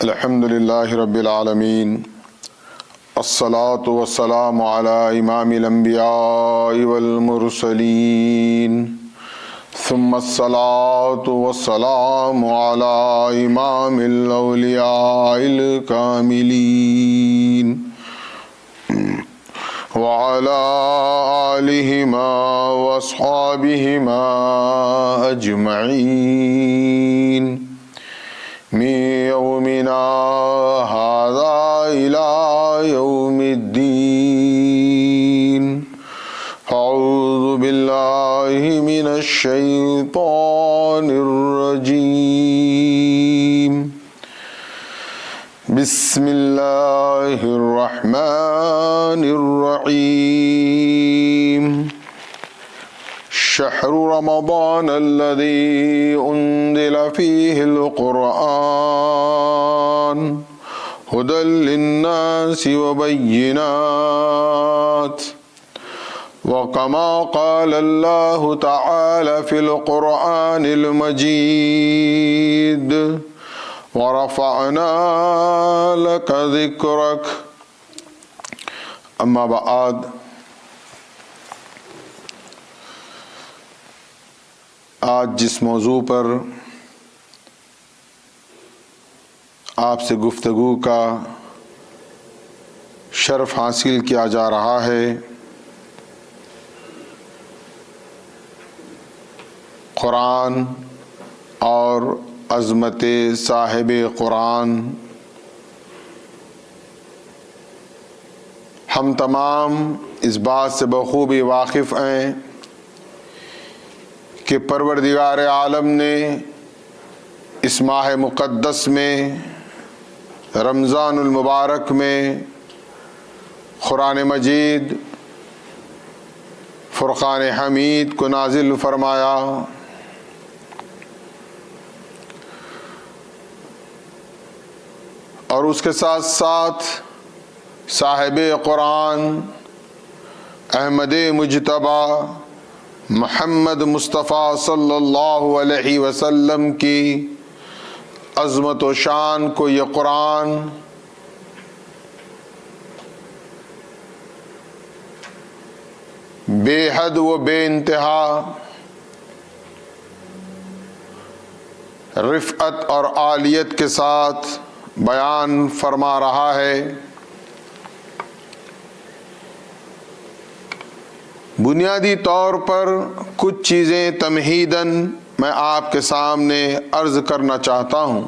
الحمد للہ رب العالمین الصلاة والسلام علی امام الانبیاء والمرسلین ثم الصلاة والسلام علی امام الاولیاء الکاملین وعلى آلہما واصحابہما اجمعین من یومنا هذا إلى يوم الدین اعوذ باللہ من الشیطان الرجیم بسم اللہ الرحمن الرحیم شهر رمضان الذي أنزل فيه القرآن هدى للناس وبينات وكما قال الله تعالى في القرآن المجيد ورفعنا لك ذكرك أما بعد آج جس موضوع پر آپ سے گفتگو کا شرف حاصل کیا جا رہا ہے، قرآن اور عظمت صاحب قرآن، ہم تمام اس بات سے بخوبی واقف ہیں کہ پروردگار عالم نے اس ماہ مقدس میں رمضان المبارک میں قرآن مجید فرقان حمید کو نازل فرمایا، اور اس کے ساتھ ساتھ صاحب قرآن احمد مجتبی محمد مصطفیٰ صلی اللہ علیہ وسلم کی عظمت و شان کو یہ قرآن بے حد و بے انتہا رفعت اور عالیت کے ساتھ بیان فرما رہا ہے۔ بنیادی طور پر کچھ چیزیں تمہیداً میں آپ کے سامنے عرض کرنا چاہتا ہوں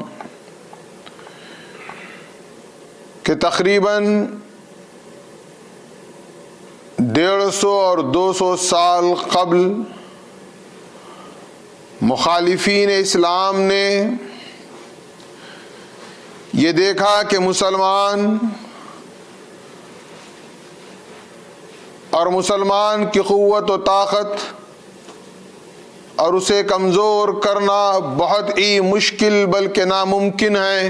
کہ تقریباً 150 اور 200 سال قبل مخالفین اسلام نے یہ دیکھا کہ مسلمان اور مسلمان کی قوت و طاقت اور اسے کمزور کرنا بہت ہی مشکل بلکہ ناممکن ہے۔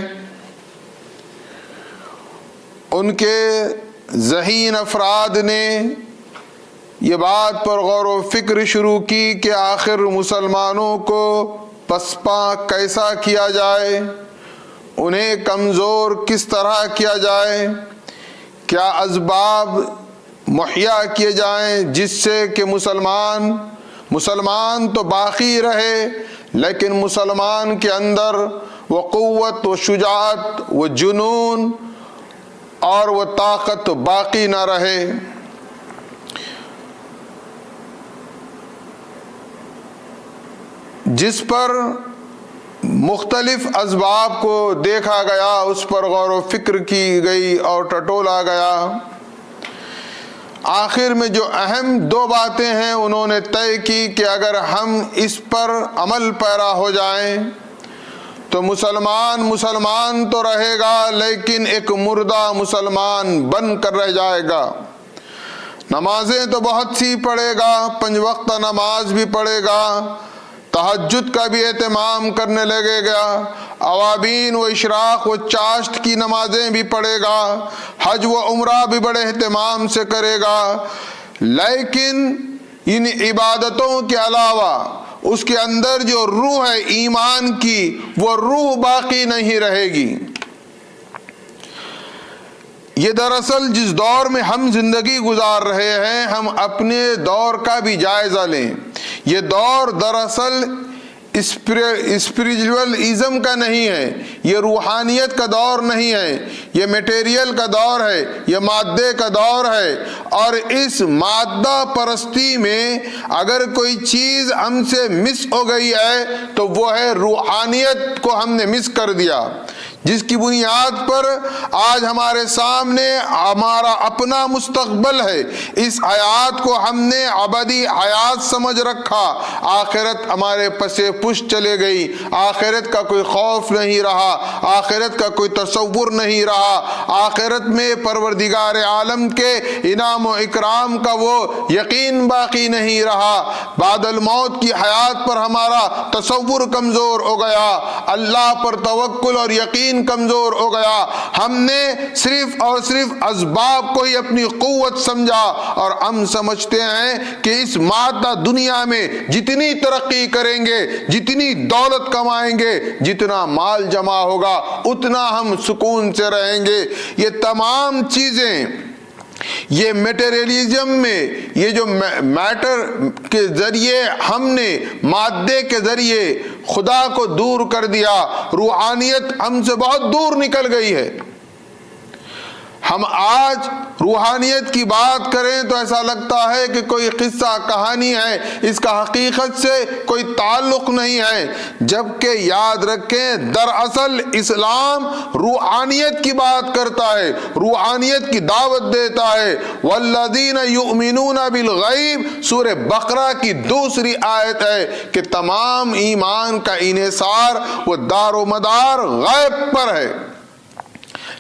ان کے ذہین افراد نے یہ بات پر غور و فکر شروع کی کہ آخر مسلمانوں کو پسپا کیسا کیا جائے، انہیں کمزور کس طرح کیا جائے، کیا اسباب مہیا کیے جائیں جس سے کہ مسلمان تو باقی رہے لیکن مسلمان کے اندر وہ قوت و شجاعت و جنون اور وہ طاقت باقی نہ رہے۔ جس پر مختلف اسباب کو دیکھا گیا، اس پر غور و فکر کی گئی اور ٹٹولا گیا۔ آخر میں جو اہم 2 باتیں ہیں انہوں نے طے کی کہ اگر ہم اس پر عمل پیرا ہو جائیں تو مسلمان تو رہے گا لیکن ایک مردہ مسلمان بن کر رہ جائے گا۔ نمازیں تو بہت سی پڑھے گا، 5 وقت نماز بھی پڑھے گا، تہجد کا بھی اہتمام کرنے لگے گا، اوابین و اشراق و چاشت کی نمازیں بھی پڑھے گا، حج و عمرہ بھی بڑے اہتمام سے کرے گا، لیکن ان عبادتوں کے علاوہ اس کے اندر جو روح ہے ایمان کی، وہ روح باقی نہیں رہے گی۔ یہ دراصل جس دور میں ہم زندگی گزار رہے ہیں، ہم اپنے دور کا بھی جائزہ لیں۔ یہ دور دراصل اسپریچولزم کا نہیں ہے، یہ روحانیت کا دور نہیں ہے، یہ میٹیریل کا دور ہے، یہ مادے کا دور ہے۔ اور اس مادہ پرستی میں اگر کوئی چیز ہم سے مس ہو گئی ہے تو وہ ہے روحانیت کو ہم نے مس کر دیا، جس کی بنیاد پر آج ہمارے سامنے ہمارا اپنا مستقبل ہے۔ اس حیات کو ہم نے ابدی حیات سمجھ رکھا، آخرت ہمارے پسے پش چلے گئی، آخرت کا کوئی خوف نہیں رہا، آخرت کا کوئی تصور نہیں رہا، آخرت میں پروردگار عالم کے انعام و اکرام کا وہ یقین باقی نہیں رہا۔ بعد الموت کی حیات پر ہمارا تصور کمزور ہو گیا، اللہ پر توکل اور یقین کمزور ہو گیا۔ ہم نے صرف اور صرف اسباب کو ہی اپنی قوت سمجھا، اور ہم سمجھتے ہیں کہ اس مادہ دنیا میں جتنی ترقی کریں گے، جتنی دولت کمائیں گے، جتنا مال جمع ہوگا، اتنا ہم سکون سے رہیں گے۔ یہ تمام چیزیں یہ میٹیریلزم میں، یہ جو میٹر کے ذریعے ہم نے مادے کے ذریعے خدا کو دور کر دیا، روحانیت ہم سے بہت دور نکل گئی ہے۔ ہم آج روحانیت کی بات کریں تو ایسا لگتا ہے کہ کوئی قصہ کہانی ہے، اس کا حقیقت سے کوئی تعلق نہیں ہے، جبکہ یاد رکھیں دراصل اسلام روحانیت کی بات کرتا ہے، روحانیت کی دعوت دیتا ہے۔ والذین یؤمنون بالغیب سورہ بقرہ کی دوسری آیت ہے کہ تمام ایمان کا انحصار و دار و مدار غیب پر ہے،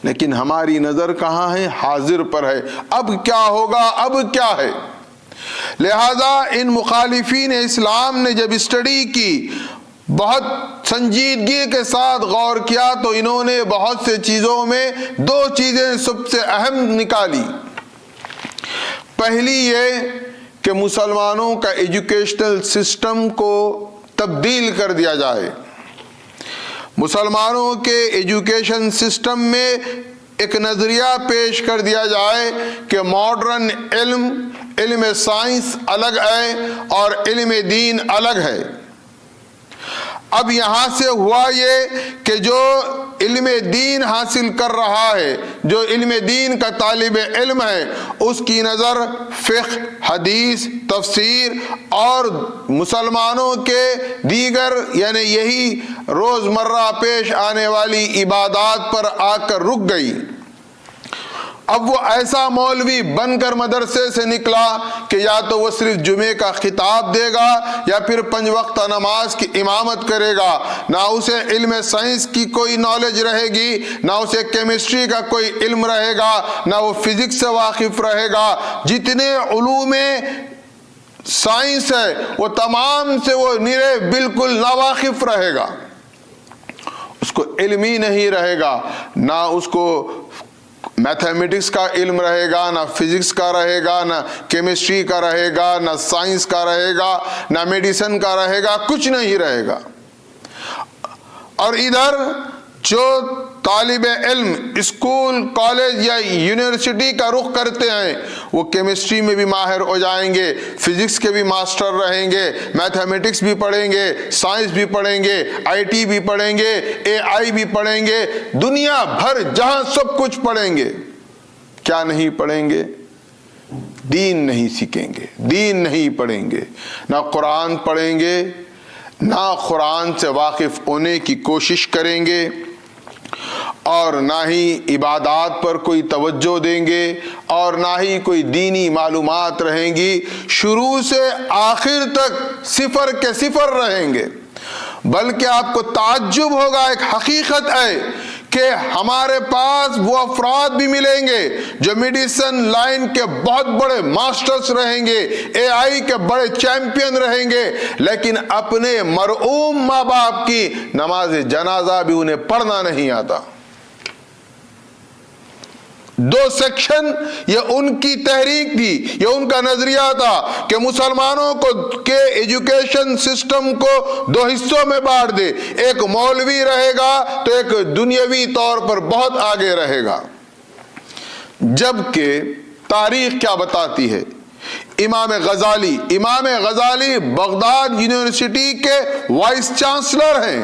لیکن ہماری نظر کہاں ہے؟ حاضر پر ہے۔ اب کیا ہوگا، اب کیا ہے؟ لہذا ان مخالفین اسلام نے جب اسٹڈی کی، بہت سنجیدگی کے ساتھ غور کیا، تو انہوں نے بہت سے چیزوں میں دو چیزیں سب سے اہم نکالی۔ پہلی یہ کہ مسلمانوں کا ایجوکیشنل سسٹم کو تبدیل کر دیا جائے۔ مسلمانوں کے ایجوکیشن سسٹم میں ایک نظریہ پیش کر دیا جائے کہ ماڈرن علم سائنس الگ ہے اور علم دین الگ ہے۔ اب یہاں سے ہوا یہ کہ جو علم دین حاصل کر رہا ہے، جو علم دین کا طالب علم ہے، اس کی نظر فقہ، حدیث، تفسیر اور مسلمانوں کے دیگر یعنی یہی روزمرہ پیش آنے والی عبادات پر آ کر رک گئی۔ اب وہ ایسا مولوی بن کر مدرسے سے نکلا کہ یا تو وہ صرف جمعے کا خطاب دے گا یا پھر 5 وقت نماز کی امامت کرے گا، نہ اسے علم سائنس کی کوئی نالج رہے گی، نہ اسے کیمسٹری کا کوئی علم رہے گا، نہ وہ فزکس سے واقف رہے گا۔ جتنے علوم سائنس ہے وہ تمام سے وہ نرے بالکل ناواقف رہے گا، اس کو علم ہی نہیں رہے گا، نہ اس کو میتھمیٹکس کا علم رہے گا، نہ فزکس کا رہے گا، نہ کیمسٹری کا رہے گا، نہ سائنس کا رہے گا، نہ میڈیسن کا رہے گا، کچھ نہیں رہے گا۔ اور ادھر جو طالب علم اسکول، کالج یا یونیورسٹی کا رخ کرتے ہیں وہ کیمسٹری میں بھی ماہر ہو جائیں گے، فزکس کے بھی ماسٹر رہیں گے، میتھمیٹکس بھی پڑھیں گے، سائنس بھی پڑھیں گے، آئی ٹی بھی پڑھیں گے، اے آئی بھی پڑھیں گے، دنیا بھر جہاں سب کچھ پڑھیں گے۔ کیا نہیں پڑھیں گے؟ دین نہیں سیکھیں گے، دین نہیں پڑھیں گے، نہ قرآن پڑھیں گے، نہ قرآن سے واقف ہونے کی کوشش کریں گے، اور نہ ہی عبادات پر کوئی توجہ دیں گے، اور نہ ہی کوئی دینی معلومات رہیں گی۔ شروع سے آخر تک صفر کے صفر رہیں گے۔ بلکہ آپ کو تعجب ہوگا، ایک حقیقت ہے کہ ہمارے پاس وہ افراد بھی ملیں گے جو میڈیسن لائن کے بہت بڑے ماسٹرز رہیں گے، اے آئی کے بڑے چیمپئن رہیں گے، لیکن اپنے مرحوم ماں باپ کی نماز جنازہ بھی انہیں پڑھنا نہیں آتا۔ 2 سیکشن، یہ ان کی تحریک تھی، یہ ان کا نظریہ تھا کہ مسلمانوں کو کے ایجوکیشن سسٹم کو 2 حصوں میں بانٹ دے، ایک مولوی رہے گا تو ایک دنیاوی طور پر بہت آگے رہے گا۔ جبکہ تاریخ کیا بتاتی ہے؟ امام غزالی بغداد یونیورسٹی کے وائس چانسلر ہیں.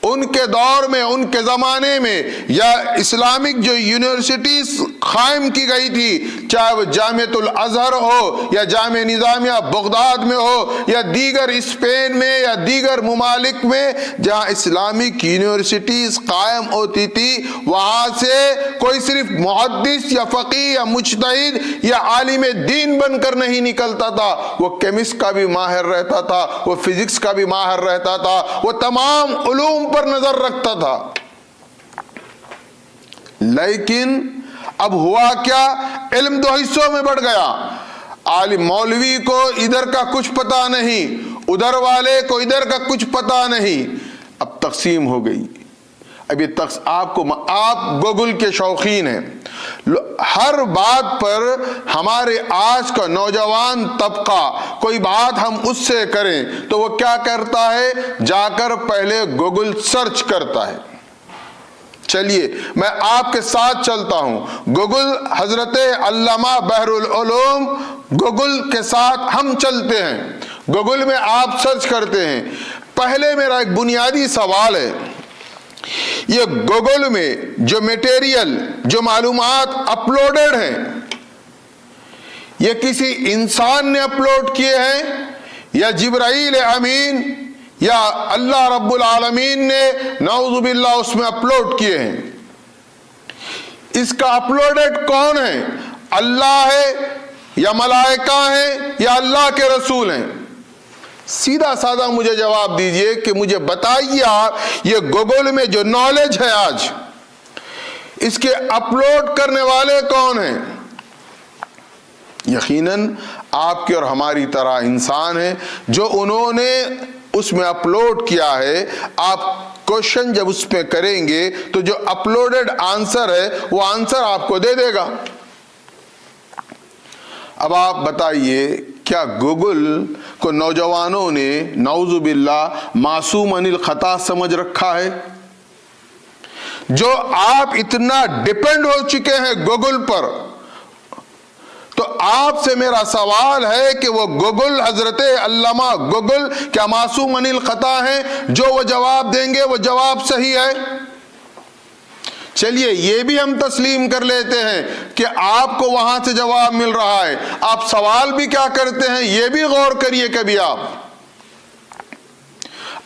ان کے دور میں، ان کے زمانے میں یا اسلامک جو یونیورسٹیز قائم کی گئی تھی، چاہے وہ جامعۃ الازہر ہو یا جامعہ نظامیہ بغداد میں ہو یا دیگر اسپین میں یا دیگر ممالک میں جہاں اسلامک یونیورسٹیز قائم ہوتی تھی، وہاں سے کوئی صرف محدث یا فقیہ یا مجتہد یا عالم دین بن کر نہیں نکلتا تھا. وہ کیمسٹ کا بھی ماہر رہتا تھا، وہ فزکس کا بھی ماہر رہتا تھا، وہ تمام علوم پر نظر رکھتا تھا. لیکن اب ہوا کیا؟ علم دو حصوں میں بڑھ گیا. عالم مولوی کو ادھر کا کچھ پتا نہیں، ادھر والے کو ادھر کا کچھ پتا نہیں. اب تقسیم ہو گئی. اب یہ آپ گوگل کے شوقین ہیں. ہر بات پر ہمارے آج کا نوجوان طبقہ کوئی بات ہم اس سے کریں تو وہ کیا کرتا ہے؟ جا کر پہلے گوگل سرچ کرتا ہے. چلیے میں آپ کے ساتھ چلتا ہوں. گوگل، حضرت علامہ بحر العلوم گوگل کے ساتھ ہم چلتے ہیں. گوگل میں آپ سرچ کرتے ہیں. پہلے میرا ایک بنیادی سوال ہے، یہ گوگل میں جو میٹیریل، جو معلومات اپلوڈڈ ہیں، یہ کسی انسان نے اپلوڈ کیے ہیں یا جبرائیل امین یا اللہ رب العالمین نے نعوذ باللہ اس میں اپلوڈ کیے ہیں؟ اس کا اپلوڈڈ کون ہے؟ اللہ ہے یا ملائکہ ہیں یا اللہ کے رسول ہیں؟ سیدھا سادہ مجھے جواب دیجئے کہ مجھے بتائیے آپ، یہ گوگل میں جو نالج ہے آج، اس کے اپلوڈ کرنے والے کون ہیں؟ یقیناً آپ کے اور ہماری طرح انسان ہیں جو انہوں نے اس میں اپلوڈ کیا ہے. آپ کوشچن جب اس پہ کریں گے تو جو اپلوڈڈ آنسر ہے وہ آنسر آپ کو دے دے گا. اب آپ بتائیے، کیا گوگل کو نوجوانوں نے نعوذ باللہ معصوم عن الخطا سمجھ رکھا ہے؟ جو آپ اتنا ڈیپینڈ ہو چکے ہیں گوگل پر، تو آپ سے میرا سوال ہے کہ وہ گوگل، حضرت علامہ گوگل کیا معصوم عن الخطا ہیں؟ جو وہ جواب دیں گے وہ جواب صحیح ہے. چلیے یہ بھی ہم تسلیم کر لیتے ہیں کہ آپ کو وہاں سے جواب مل رہا ہے. آپ سوال بھی کیا کرتے ہیں یہ بھی غور کریے. کبھی آپ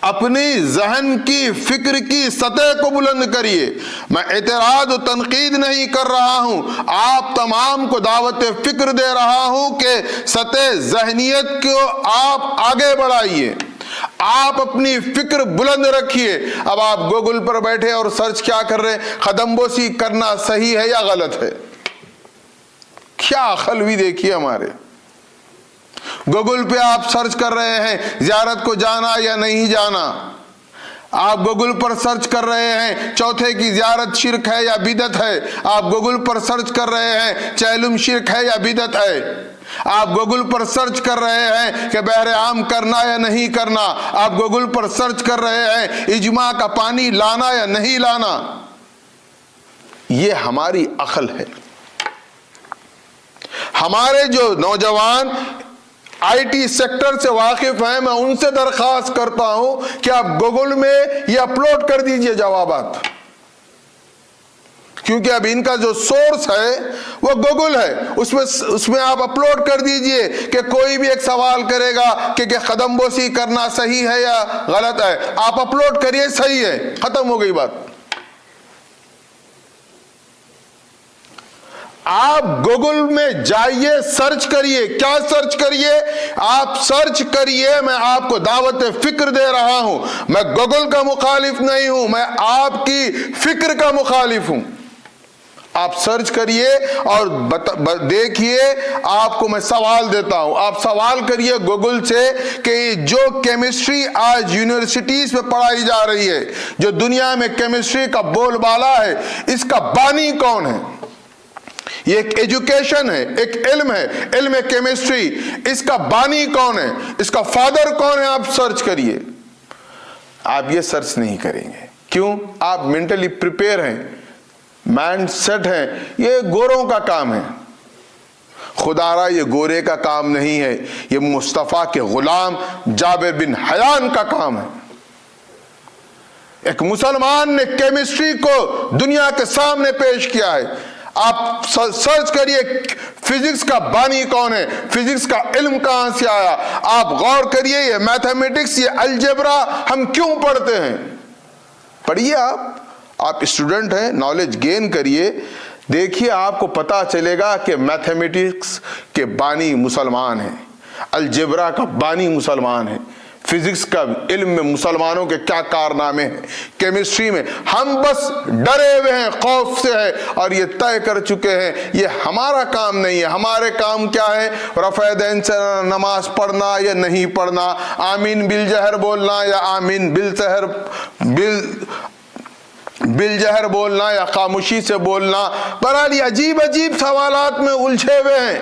اپنی ذہن کی، فکر کی سطح کو بلند کریے. میں اعتراض و تنقید نہیں کر رہا ہوں، آپ تمام کو دعوت فکر دے رہا ہوں کہ سطح ذہنیت کو آپ آگے بڑھائیے، آپ اپنی فکر بلند رکھیے. اب آپ گوگل پر بیٹھے اور سرچ کیا کر رہے ہیں؟ قدم بوسی کرنا صحیح ہے یا غلط ہے؟ کیا عقل بھی دیکھیے ہمارے. گوگل پہ آپ سرچ کر رہے ہیں زیارت کو جانا یا نہیں جانا. آپ گوگل پر سرچ کر رہے ہیں چوتھے کی زیارت شرک ہے یا بدعت ہے. آپ گوگل پر سرچ کر رہے ہیں چہلم شرک ہے یا بدعت ہے. آپ گوگل پر سرچ کر رہے ہیں کہ بحر عام کرنا یا نہیں کرنا. آپ گوگل پر سرچ کر رہے ہیں اجماع کا پانی لانا یا نہیں لانا. یہ ہماری عقل ہے. ہمارے جو نوجوان آئی ٹی سیکٹر سے واقف ہیں، میں ان سے درخواست کرتا ہوں کہ آپ گوگل میں یہ اپلوڈ کر دیجئے جوابات، کیونکہ اب ان کا جو سورس ہے وہ گوگل ہے. اس میں آپ اپلوڈ کر دیجئے کہ کوئی بھی ایک سوال کرے گا کہ قدم بوسی کرنا صحیح ہے یا غلط ہے، آپ اپلوڈ کریے صحیح ہے، ختم ہو گئی بات. آپ گوگل میں جائیے، سرچ کریے. کیا سرچ کریے؟ آپ سرچ کریے. میں آپ کو دعوت فکر دے رہا ہوں. میں گوگل کا مخالف نہیں ہوں، میں آپ کی فکر کا مخالف ہوں. آپ سرچ کریے اور دیکھیے. آپ کو میں سوال دیتا ہوں، آپ سوال کریے گوگل سے کہ جو کیمسٹری آج یونیورسٹیز میں پڑھائی جا رہی ہے، جو دنیا میں کیمسٹری کا بول بالا ہے، اس کا بانی کون ہے؟ یہ ایک ایجوکیشن ہے، ایک علم ہے، علم کیمسٹری. اس کا بانی کون ہے؟ اس کا فادر کون ہے؟ آپ سرچ کریے. آپ یہ سرچ نہیں کریں گے. کیوں؟ آپ مینٹلی پریپیئر ہیں. مائنڈ سیٹ ہیں، یہ گوروں کا کام ہے. خدا را یہ گورے کا کام نہیں ہے، یہ مصطفیٰ کے غلام جابر بن حیان کا کام ہے. ایک مسلمان نے کیمسٹری کو دنیا کے سامنے پیش کیا ہے. آپ سرچ کریے فزکس کا بانی کون ہے، فزکس کا علم کہاں سے آیا. آپ غور کریے یہ میتھمیٹکس، یہ الجبرا ہم کیوں پڑھتے ہیں. پڑھیے، آپ اسٹوڈنٹ ہیں، نالج گین کریے، دیکھیے آپ کو پتا چلے گا کہ میتھمیٹکس کے بانی مسلمان ہیں، الجبرا کا بانی مسلمان ہیں، فزکس کا علم میں مسلمانوں کے کیا کارنامے ہیں، کیمسٹری میں. ہم بس ڈرے ہوئے ہیں، خوف سے ہے، اور یہ طے کر چکے ہیں یہ ہمارا کام نہیں ہے. ہمارے کام کیا ہے؟ رفع دین سے نماز پڑھنا یا نہیں پڑھنا، آمین بالجہر بولنا یا آمین بالجہر بولنا یا خاموشی سے بولنا. بہرحال یہ عجیب عجیب سوالات میں الجھے ہوئے ہیں.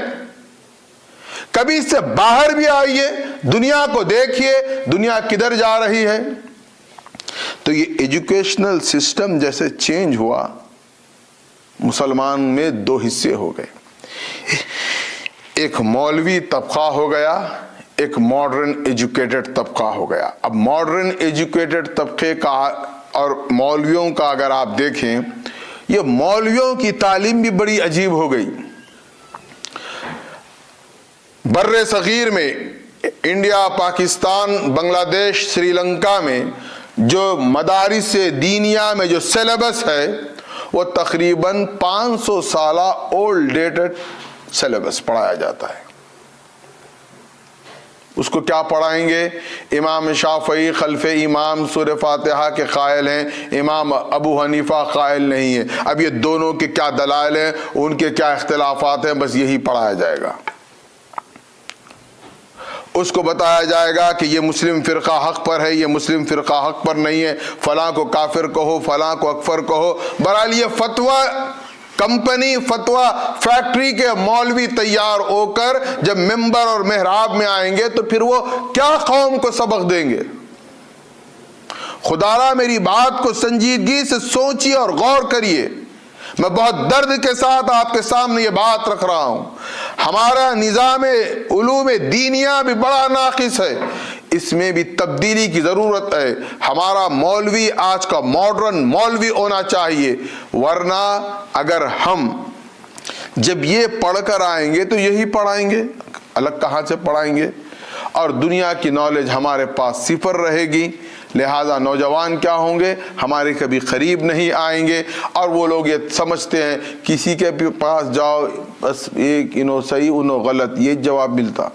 کبھی اس سے باہر بھی آئیے، دنیا کو دیکھیے، دنیا کدھر جا رہی ہے. تو یہ ایجوکیشنل سسٹم جیسے چینج ہوا، مسلمان میں دو حصے ہو گئے. ایک مولوی طبقہ ہو گیا، ایک ماڈرن ایجوکیٹڈ طبقہ ہو گیا. اب ماڈرن ایجوکیٹڈ طبقے کا اور مولویوں کا اگر آپ دیکھیں، یہ مولویوں کی تعلیم بھی بڑی عجیب ہو گئی. بر صغیر میں، انڈیا، پاکستان، بنگلہ دیش، سری لنکا میں جو مدارس دینیہ میں جو سیلیبس ہے وہ تقریباً 500 سالہ اولڈ ڈیٹڈ سیلیبس پڑھایا جاتا ہے. اس کو کیا پڑھائیں گے؟ امام شافعی خلف امام سورہ فاتحہ کے قائل ہیں، امام ابو حنیفہ قائل نہیں ہے. اب یہ دونوں کے کیا دلائل ہیں، ان کے کیا اختلافات ہیں، بس یہی پڑھایا جائے گا. اس کو بتایا جائے گا کہ یہ مسلم فرقہ حق پر ہے، یہ مسلم فرقہ حق پر نہیں ہے، فلاں کو کافر کہو، فلاں کو اکفر کہو. بہرحال یہ فتویٰ کمپنی، فتویٰ فیکٹری کے مولوی تیار ہو کر جب ممبر اور محراب میں آئیں گے تو پھر وہ کیا قوم کو سبق دیں گے. خدا را میری بات کو سنجیدگی سے سوچیے اور غور کریے. میں بہت درد کے ساتھ آپ کے سامنے یہ بات رکھ رہا ہوں. ہمارا نظام علوم دینیہ بھی بڑا ناقص ہے، اس میں بھی تبدیلی کی ضرورت ہے. ہمارا مولوی آج کا ماڈرن مولوی ہونا چاہیے، ورنہ اگر ہم جب یہ پڑھ کر آئیں گے تو یہی پڑھائیں گے، الگ کہاں سے پڑھائیں گے. اور دنیا کی نالج ہمارے پاس صفر رہے گی. لہذا نوجوان کیا ہوں گے؟ ہمارے کبھی قریب نہیں آئیں گے. اور وہ لوگ یہ سمجھتے ہیں کسی کے پاس جاؤ بس ایک انہوں صحیح انہوں غلط، یہ جواب ملتا.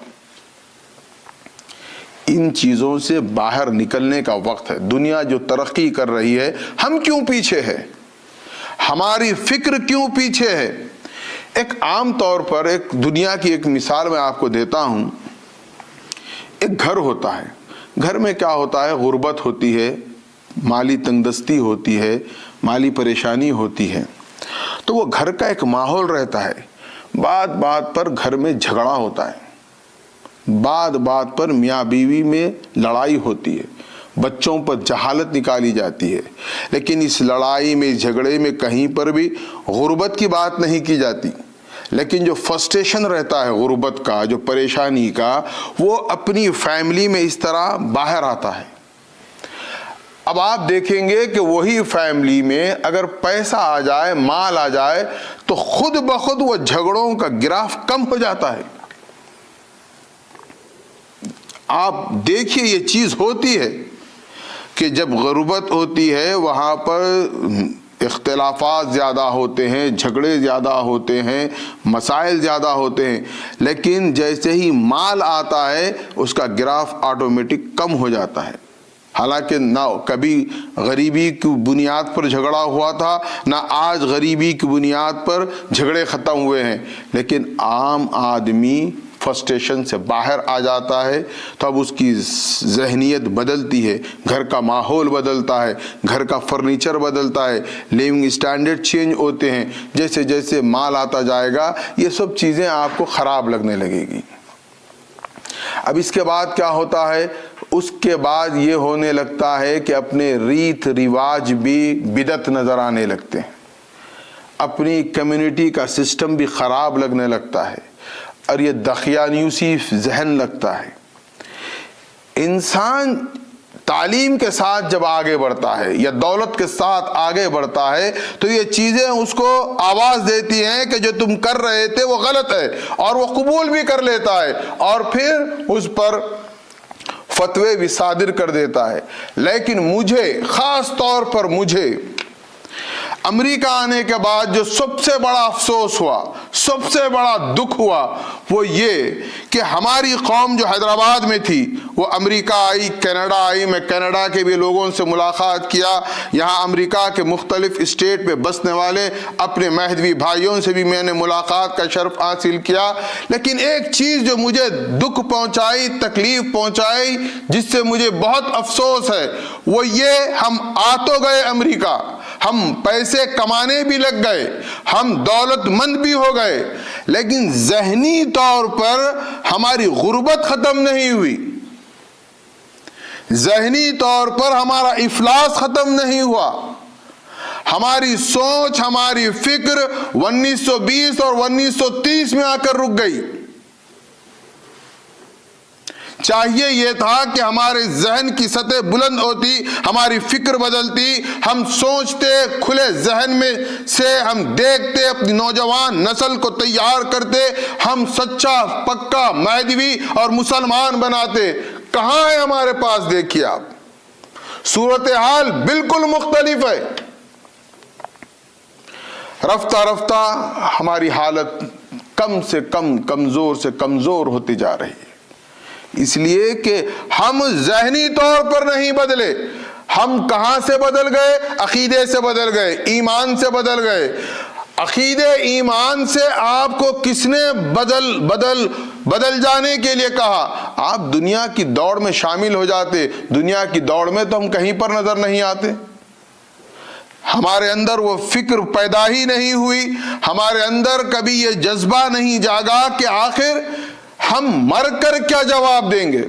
ان چیزوں سے باہر نکلنے کا وقت ہے. دنیا جو ترقی کر رہی ہے، ہم کیوں پیچھے ہے؟ ہماری فکر کیوں پیچھے ہے؟ ایک عام طور پر ایک دنیا کی ایک مثال میں آپ کو دیتا ہوں. ایک گھر ہوتا ہے، گھر میں کیا ہوتا ہے؟ غربت ہوتی ہے، مالی تنگدستی ہوتی ہے، مالی پریشانی ہوتی ہے. تو وہ گھر کا ایک ماحول رہتا ہے. بات بات پر گھر میں جھگڑا ہوتا ہے، بات بات پر میاں بیوی میں لڑائی ہوتی ہے، بچوں پر جہالت نکالی جاتی ہے. لیکن اس لڑائی میں، جھگڑے میں کہیں پر بھی غربت کی بات نہیں کی جاتی. لیکن جو فرسٹریشن رہتا ہے غربت کا، جو پریشانی کا، وہ اپنی فیملی میں اس طرح باہر آتا ہے. اب آپ دیکھیں گے کہ وہی فیملی میں اگر پیسہ آ جائے، مال آ جائے، تو خود بخود وہ جھگڑوں کا گراف کم ہو جاتا ہے. آپ دیکھیے یہ چیز ہوتی ہے کہ جب غربت ہوتی ہے وہاں پر اختلافات زیادہ ہوتے ہیں، جھگڑے زیادہ ہوتے ہیں، مسائل زیادہ ہوتے ہیں. لیکن جیسے ہی مال آتا ہے اس کا گراف آٹومیٹک کم ہو جاتا ہے. حالانکہ نہ کبھی غریبی کی بنیاد پر جھگڑا ہوا تھا، نہ آج غریبی کی بنیاد پر جھگڑے ختم ہوئے ہیں. لیکن عام آدمی فرسٹریشن سے باہر آ جاتا ہے تو اب اس کی ذہنیت بدلتی ہے، گھر کا ماحول بدلتا ہے، گھر کا فرنیچر بدلتا ہے، لیونگ اسٹینڈرڈ چینج ہوتے ہیں. جیسے جیسے مال آتا جائے گا یہ سب چیزیں آپ کو خراب لگنے لگے گی. اب اس کے بعد کیا ہوتا ہے؟ اس کے بعد یہ ہونے لگتا ہے کہ اپنے ریت رواج بھی بدعت نظر آنے لگتے ہیں. اپنی کمیونٹی کا سسٹم بھی خراب لگنے لگتا ہے اور یہ دقیانوسی ذہن لگتا ہے۔ انسان تعلیم کے ساتھ جب آگے بڑھتا ہے یا دولت کے ساتھ آگے بڑھتا ہے تو یہ چیزیں اس کو آواز دیتی ہیں کہ جو تم کر رہے تھے وہ غلط ہے، اور وہ قبول بھی کر لیتا ہے اور پھر اس پر فتوے بھی صادر کر دیتا ہے۔ لیکن مجھے، خاص طور پر مجھے امریکہ آنے کے بعد جو سب سے بڑا افسوس ہوا، سب سے بڑا دکھ ہوا، وہ یہ کہ ہماری قوم جو حیدرآباد میں تھی وہ امریکہ آئی، کینیڈا آئی۔ میں کینیڈا کے بھی لوگوں سے ملاقات کیا، یہاں امریکہ کے مختلف اسٹیٹ میں بسنے والے اپنے مہدوی بھائیوں سے بھی میں نے ملاقات کا شرف حاصل کیا۔ لیکن ایک چیز جو مجھے دکھ پہنچائی، تکلیف پہنچائی، جس سے مجھے بہت افسوس ہے، وہ یہ ہم آ تو گئے امریکہ، ہم پیسے کمانے بھی لگ گئے، ہم دولت مند بھی ہو گئے، لیکن ذہنی طور پر ہماری غربت ختم نہیں ہوئی، ذہنی طور پر ہمارا افلاس ختم نہیں ہوا۔ ہماری سوچ، ہماری فکر 1920 اور 1930 میں آ کر رک گئی۔ چاہیے یہ تھا کہ ہمارے ذہن کی سطح بلند ہوتی، ہماری فکر بدلتی، ہم سوچتے، کھلے ذہن میں سے ہم دیکھتے، اپنی نوجوان نسل کو تیار کرتے، ہم سچا پکا مہدوی اور مسلمان بناتے۔ کہاں ہے ہمارے پاس؟ دیکھیے آپ، صورتحال بالکل مختلف ہے۔ رفتہ رفتہ ہماری حالت کم سے کم، کمزور سے کمزور ہوتی جا رہی ہے، اس لیے کہ ہم ذہنی طور پر نہیں بدلے۔ ہم کہاں سے بدل گئے؟ عقیدے سے بدل گئے، ایمان سے بدل گئے۔ عقیدے، ایمان سے آپ کو کس نے بدل جانے کے لیے کہا؟ آپ دنیا کی دوڑ میں شامل ہو جاتے، دنیا کی دوڑ میں تو ہم کہیں پر نظر نہیں آتے۔ ہمارے اندر وہ فکر پیدا ہی نہیں ہوئی، ہمارے اندر کبھی یہ جذبہ نہیں جاگا کہ آخر ہم مر کر کیا جواب دیں گے۔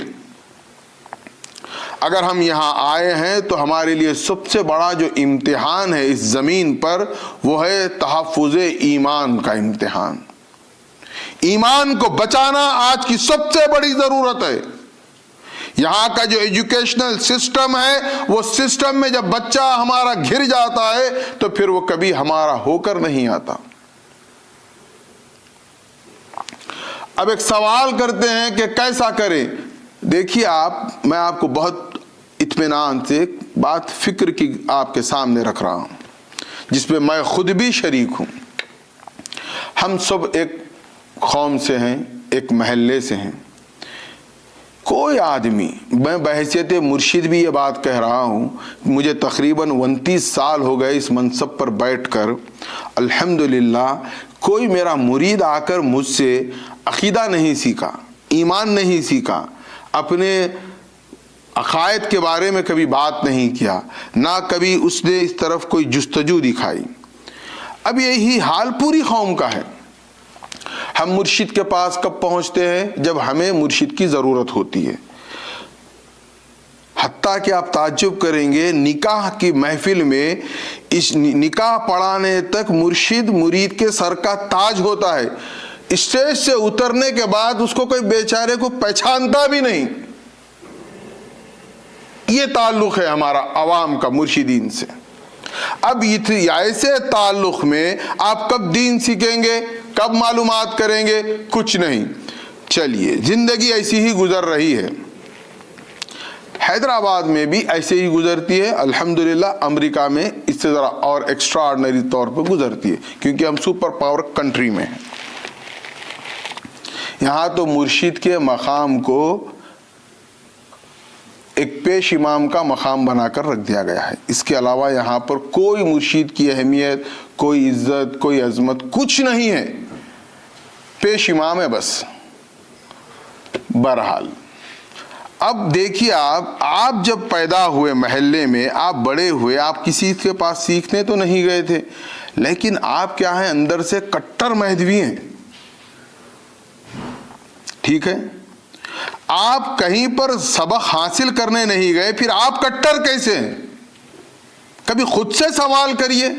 اگر ہم یہاں آئے ہیں تو ہمارے لیے سب سے بڑا جو امتحان ہے اس زمین پر، وہ ہے تحفظ ایمان کا امتحان۔ ایمان کو بچانا آج کی سب سے بڑی ضرورت ہے۔ یہاں کا جو ایجوکیشنل سسٹم ہے، وہ سسٹم میں جب بچہ ہمارا گھر جاتا ہے تو پھر وہ کبھی ہمارا ہو کر نہیں آتا۔ اب ایک سوال کرتے ہیں کہ کیسا کریں؟ دیکھیے آپ، میں آپ کو بہت اطمینان سے بات فکر کی آپ کے سامنے رکھ رہا ہوں، جس میں میں خود بھی شریک ہوں۔ ہم سب ایک قوم سے ہیں، ایک محلے سے ہیں۔ کوئی آدمی، میں بحیثیت مرشد بھی یہ بات کہہ رہا ہوں، مجھے تقریباً 29 سال ہو گئے اس منصب پر بیٹھ کر، الحمدللہ کوئی میرا مرید آ کر مجھ سے عقیدہ نہیں سیکھا، ایمان نہیں سیکھا، اپنے عقائد کے بارے میں کبھی بات نہیں کیا، نہ کبھی اس نے اس طرف کوئی جستجو دکھائی۔ اب یہی حال پوری قوم کا ہے۔ ہم مرشد کے پاس کب پہنچتے ہیں؟ جب ہمیں مرشد کی ضرورت ہوتی ہے۔ حتیٰ کہ آپ تعجب کریں گے، نکاح کی محفل میں اس نکاح پڑھانے تک مرشد مرید کے سر کا تاج ہوتا ہے۔ اسٹیج سے اترنے کے بعد اس کو کوئی بیچارے کو پہچانتا بھی نہیں۔ یہ تعلق ہے ہمارا عوام کا مرشدین سے۔ اب ایسے تعلق میں آپ کب دین سیکھیں گے؟ کب معلومات کریں گے؟ کچھ نہیں۔ چلیے، زندگی ایسی ہی گزر رہی ہے۔ حیدرآباد میں بھی ایسے ہی گزرتی ہے، الحمدللہ امریکہ میں اس سے ذرا اور ایکسٹرا آرڈنری طور پر گزرتی ہے، کیونکہ ہم سپر پاور کنٹری میں ہیں۔ یہاں تو مرشد کے مقام کو ایک پیش امام کا مقام بنا کر رکھ دیا گیا ہے۔ اس کے علاوہ یہاں پر کوئی مرشد کی اہمیت، کوئی عزت، کوئی عظمت کچھ نہیں ہے، پیش امام ہے بس۔ بہرحال اب دیکھیے، آپ جب پیدا ہوئے محلے میں، آپ بڑے ہوئے، آپ کسی کے پاس سیکھنے تو نہیں گئے تھے، لیکن آپ کیا ہیں؟ اندر سے کٹر مہدوی ہیں۔ ٹھیک ہے، آپ کہیں پر سبق حاصل کرنے نہیں گئے، پھر آپ کٹر کیسے ہیں؟ کبھی خود سے سوال کریے،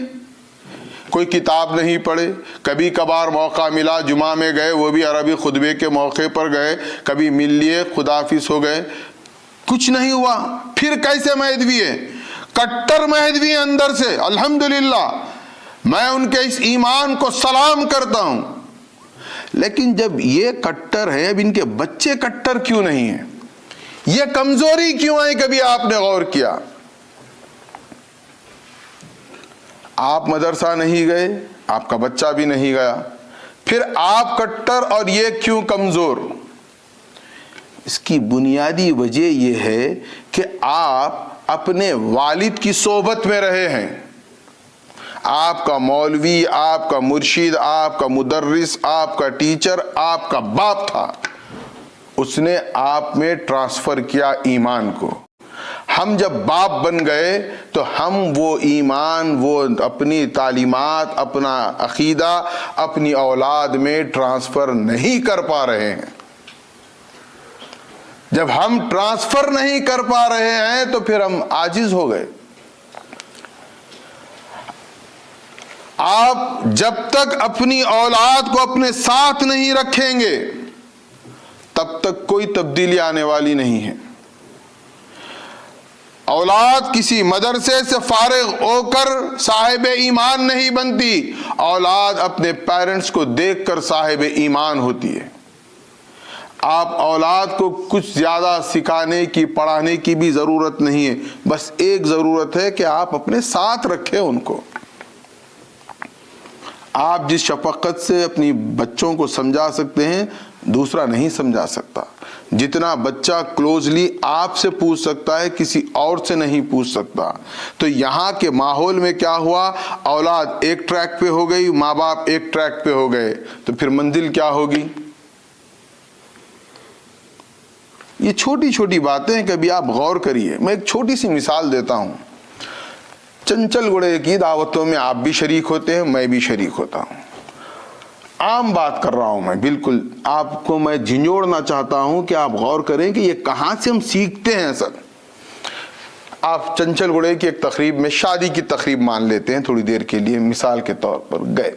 کوئی کتاب نہیں پڑھے، کبھی کبھار موقع ملا جمعہ میں گئے، وہ بھی عربی خطبے کے موقع پر گئے، کبھی مل لیے، خداحافظ ہو گئے، کچھ نہیں ہوا۔ پھر کیسے مہدوی ہے؟ کٹر مہدوی ہیں اندر سے، الحمدللہ میں ان کے اس ایمان کو سلام کرتا ہوں۔ لیکن جب یہ کٹر ہے، اب ان کے بچے کٹر کیوں نہیں ہیں؟ یہ کمزوری کیوں ہے؟ کبھی آپ نے غور کیا؟ آپ مدرسہ نہیں گئے، آپ کا بچہ بھی نہیں گیا، پھر آپ کٹر اور یہ کیوں کمزور؟ اس کی بنیادی وجہ یہ ہے کہ آپ اپنے والد کی صحبت میں رہے ہیں۔ آپ کا مولوی، آپ کا مرشد، آپ کا مدرس، آپ کا ٹیچر آپ کا باپ تھا، اس نے آپ میں ٹرانسفر کیا ایمان کو۔ ہم جب باپ بن گئے تو ہم وہ ایمان، وہ اپنی تعلیمات، اپنا عقیدہ اپنی اولاد میں ٹرانسفر نہیں کر پا رہے ہیں۔ جب ہم ٹرانسفر نہیں کر پا رہے ہیں تو پھر ہم عاجز ہو گئے۔ آپ جب تک اپنی اولاد کو اپنے ساتھ نہیں رکھیں گے تب تک کوئی تبدیلی آنے والی نہیں ہے۔ اولاد کسی مدرسے سے فارغ ہو کر صاحب ایمان نہیں بنتی، اولاد اپنے پیرنٹس کو دیکھ کر صاحب ایمان ہوتی ہے۔ آپ اولاد کو کچھ زیادہ سکھانے کی، پڑھانے کی بھی ضرورت نہیں ہے، بس ایک ضرورت ہے کہ آپ اپنے ساتھ رکھیں ان کو۔ آپ جس شفقت سے اپنی بچوں کو سمجھا سکتے ہیں دوسرا نہیں سمجھا سکتا۔ جتنا بچہ کلوزلی آپ سے پوچھ سکتا ہے کسی اور سے نہیں پوچھ سکتا۔ تو یہاں کے ماحول میں کیا ہوا؟ اولاد ایک ٹریک پہ ہو گئی، ماں باپ ایک ٹریک پہ ہو گئے، تو پھر منزل کیا ہوگی؟ یہ چھوٹی چھوٹی باتیں ہیں، کبھی آپ غور کریے۔ میں ایک چھوٹی سی مثال دیتا ہوں۔ چنچل گڑے کی دعوتوں میں آپ بھی شریک ہوتے ہیں، میں بھی شریک ہوتا ہوں۔ عام بات کر رہا ہوں میں، بالکل آپ کو میں جھنجھوڑنا چاہتا ہوں کہ آپ غور کریں کہ یہ کہاں سے ہم سیکھتے ہیں سر۔ آپ چنچل گڑے کی ایک تقریب میں، شادی کی تقریب مان لیتے ہیں تھوڑی دیر کے لیے مثال کے طور پر، گئے۔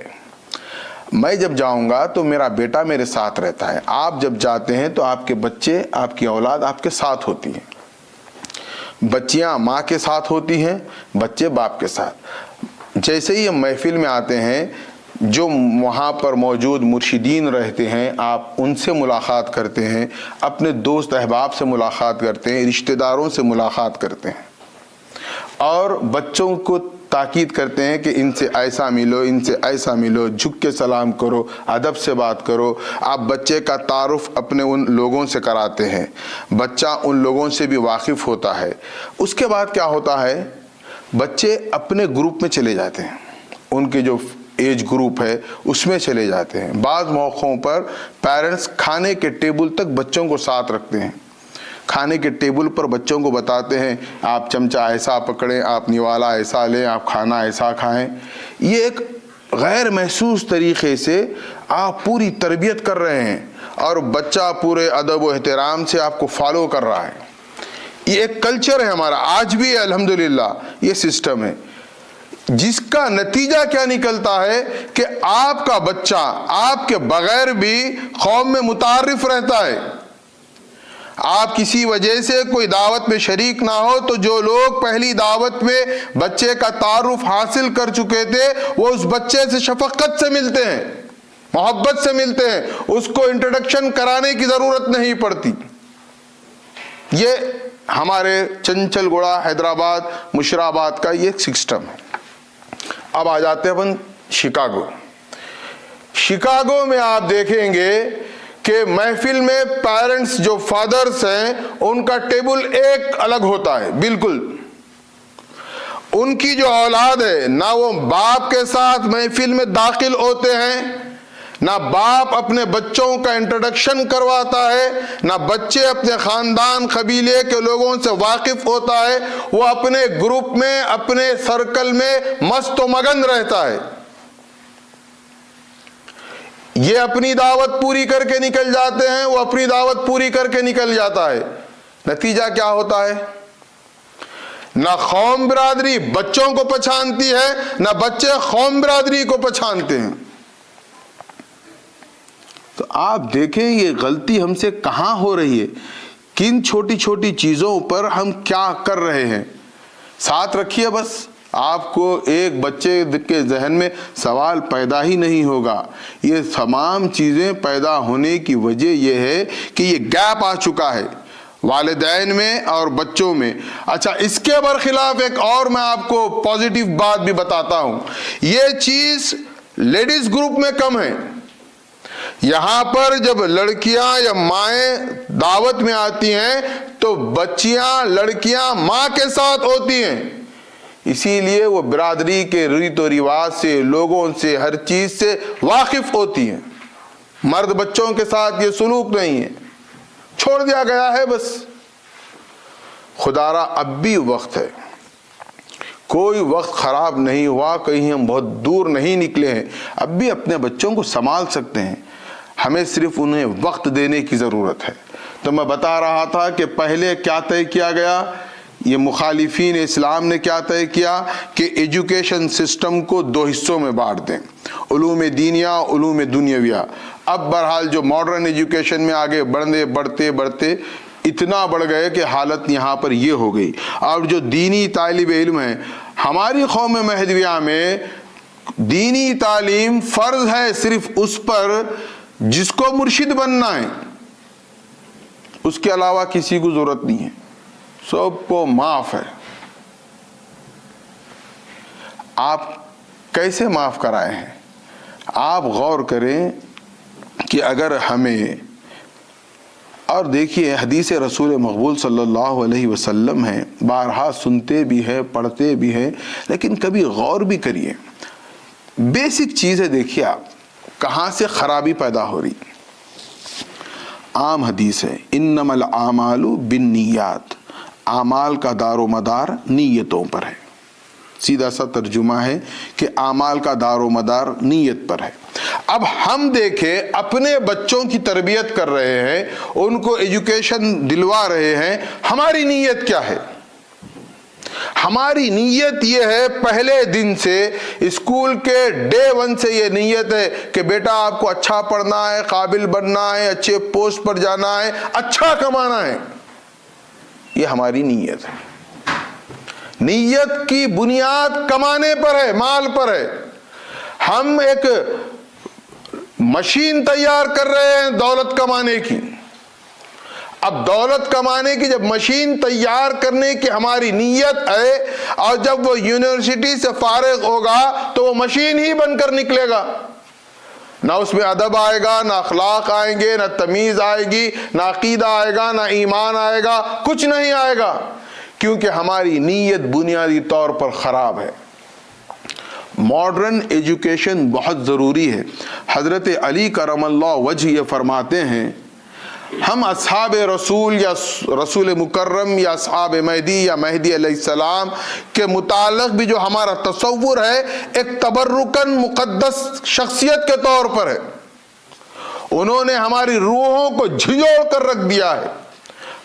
میں جب جاؤں گا تو میرا بیٹا میرے ساتھ رہتا ہے، آپ جب جاتے ہیں تو آپ کے بچے، آپ کی اولاد آپ کے ساتھ ہوتی ہیں۔ بچیاں ماں کے ساتھ ہوتی ہیں، بچے باپ کے ساتھ۔ جیسے ہی ہم محفل میں آتے ہیں، جو وہاں پر موجود مرشدین رہتے ہیں آپ ان سے ملاقات کرتے ہیں، اپنے دوست احباب سے ملاقات کرتے ہیں، رشتہ داروں سے ملاقات کرتے ہیں، اور بچوں کو تاکید کرتے ہیں کہ ان سے ایسا ملو، ان سے ایسا ملو، جھک کے سلام کرو، ادب سے بات کرو۔ آپ بچے کا تعارف اپنے ان لوگوں سے کراتے ہیں، بچہ ان لوگوں سے بھی واقف ہوتا ہے۔ اس کے بعد کیا ہوتا ہے؟ بچے اپنے گروپ میں چلے جاتے ہیں، ان کے جو ایج گروپ ہے اس میں چلے جاتے ہیں۔ بعض موقعوں پر پیرنٹس کھانے کے ٹیبل تک بچوں کو ساتھ رکھتے ہیں، کھانے کے ٹیبل پر بچوں کو بتاتے ہیں آپ چمچہ ایسا پکڑیں، آپ نوالا ایسا لیں، آپ کھانا ایسا کھائیں۔ یہ ایک غیر محسوس طریقے سے آپ پوری تربیت کر رہے ہیں، اور بچہ پورے ادب و احترام سے آپ کو فالو کر رہا ہے۔ یہ ایک کلچر ہے ہمارا، آج بھی ہے الحمدللہ، یہ سسٹم ہے، جس کا نتیجہ کیا نکلتا ہے کہ آپ کا بچہ آپ کے بغیر بھی قوم میں متعارف رہتا ہے۔ آپ کسی وجہ سے کوئی دعوت میں شریک نہ ہو تو جو لوگ پہلی دعوت میں بچے کا تعارف حاصل کر چکے تھے وہ اس بچے سے شفقت سے ملتے ہیں، محبت سے ملتے ہیں، اس کو انٹروڈکشن کرانے کی ضرورت نہیں پڑتی۔ یہ ہمارے چنچل گڑا، حیدرآباد، مشرآباد کا یہ سسٹم ہے۔ اب آ جاتے ہیں اپن شکاگو۔ شکاگو میں آپ دیکھیں گے کہ محفل میں پیرنٹس جو فادرز ہیں ان کا ٹیبل ایک الگ ہوتا ہے، بالکل۔ ان کی جو اولاد ہے نہ وہ باپ کے ساتھ محفل میں داخل ہوتے ہیں، نہ باپ اپنے بچوں کا انٹروڈکشن کرواتا ہے، نہ بچے اپنے خاندان قبیلے کے لوگوں سے واقف ہوتا ہے۔ وہ اپنے گروپ میں، اپنے سرکل میں مست و مگن رہتا ہے۔ یہ اپنی دعوت پوری کر کے نکل جاتے ہیں، وہ اپنی دعوت پوری کر کے نکل جاتا ہے۔ نتیجہ کیا ہوتا ہے؟ نہ قوم برادری بچوں کو پہچانتی ہے، نہ بچے قوم برادری کو پہچانتے ہیں۔ تو آپ دیکھیں یہ غلطی ہم سے کہاں ہو رہی ہے، کن چھوٹی چھوٹی چیزوں پر ہم کیا کر رہے ہیں۔ ساتھ رکھیے، بس آپ کو ایک بچے کے ذہن میں سوال پیدا ہی نہیں ہوگا۔ یہ تمام چیزیں پیدا ہونے کی وجہ یہ ہے کہ یہ گیپ آ چکا ہے والدین میں اور بچوں میں۔ اچھا، اس کے برخلاف ایک اور میں آپ کو پازیٹیو بات بھی بتاتا ہوں، یہ چیز لیڈیز گروپ میں کم ہے۔ یہاں پر جب لڑکیاں یا مائیں دعوت میں آتی ہیں تو بچیاں لڑکیاں ماں کے ساتھ ہوتی ہیں، اسی لیے وہ برادری کے ریت و رواج سے، لوگوں سے، ہر چیز سے واقف ہوتی ہیں۔ مرد بچوں کے ساتھ یہ سلوک نہیں ہے، چھوڑ دیا گیا ہے بس۔ خدا را اب بھی وقت ہے، کوئی وقت خراب نہیں ہوا، کہیں ہم بہت دور نہیں نکلے ہیں، اب بھی اپنے بچوں کو سنبھال سکتے ہیں، ہمیں صرف انہیں وقت دینے کی ضرورت ہے۔ تو میں بتا رہا تھا کہ پہلے کیا طے کیا گیا، یہ مخالفین اسلام نے کیا طے کیا کہ ایجوکیشن سسٹم کو دو حصوں میں بانٹ دیں، علوم دینیہ، علوم دنیاویہ۔ اب بہرحال جو ماڈرن ایجوکیشن میں آگے بڑھتے اتنا بڑھ گئے کہ حالت یہاں پر یہ ہو گئی۔ اور جو دینی طالب علم ہیں، ہماری قوم مہدویہ میں دینی تعلیم فرض ہے صرف اس پر جس کو مرشد بننا ہے، اس کے علاوہ کسی کو ضرورت نہیں ہے، سب کو معاف ہے۔ آپ کیسے معاف کرائے ہیں؟ آپ غور کریں کہ اگر ہمیں، اور دیکھیے حدیث رسول مقبول صلی اللہ علیہ وسلم ہے، بارہا سنتے بھی ہیں، پڑھتے بھی ہیں، لیکن کبھی غور بھی کریے۔ بیسک چیزیں دیکھیے آپ کہاں سے خرابی پیدا ہو رہی۔ عام حدیث ہے، انما الاعمال بالنیات، اعمال کا دار و مدار نیتوں پر ہے۔ سیدھا سا ترجمہ ہے کہ اعمال کا دار و مدار نیت پر ہے۔ اب ہم دیکھیں اپنے بچوں کی تربیت کر رہے ہیں، ان کو ایجوکیشن دلوا رہے ہیں، ہماری نیت کیا ہے؟ ہماری نیت یہ ہے، پہلے دن سے اسکول کے ڈے 1 سے یہ نیت ہے کہ بیٹا آپ کو اچھا پڑھنا ہے، قابل بننا ہے، اچھے پوسٹ پر جانا ہے، اچھا کمانا ہے۔ یہ ہماری نیت ہے۔ نیت کی بنیاد کمانے پر ہے، مال پر ہے۔ ہم ایک مشین تیار کر رہے ہیں دولت کمانے کی۔ اب دولت کمانے کی جب مشین تیار کرنے کی ہماری نیت ہے، اور جب وہ یونیورسٹی سے فارغ ہوگا تو وہ مشین ہی بن کر نکلے گا، نہ اس میں ادب آئے گا، نہ اخلاق آئیں گے، نہ تمیز آئے گی، نہ عقیدہ آئے گا، نہ ایمان آئے گا، کچھ نہیں آئے گا، کیونکہ ہماری نیت بنیادی طور پر خراب ہے۔ ماڈرن ایجوکیشن بہت ضروری ہے۔ حضرت علی کرم اللہ وجہ یہ فرماتے ہیں، ہم اصحاب رسول یا رسول مکرم یا اصحاب مہدی یا مہدی علیہ السلام کے متعلق بھی جو ہمارا تصور ہے ایک تبرکن مقدس شخصیت کے طور پر ہے۔ انہوں نے ہماری روحوں کو جھنجھوڑ کر رکھ دیا ہے۔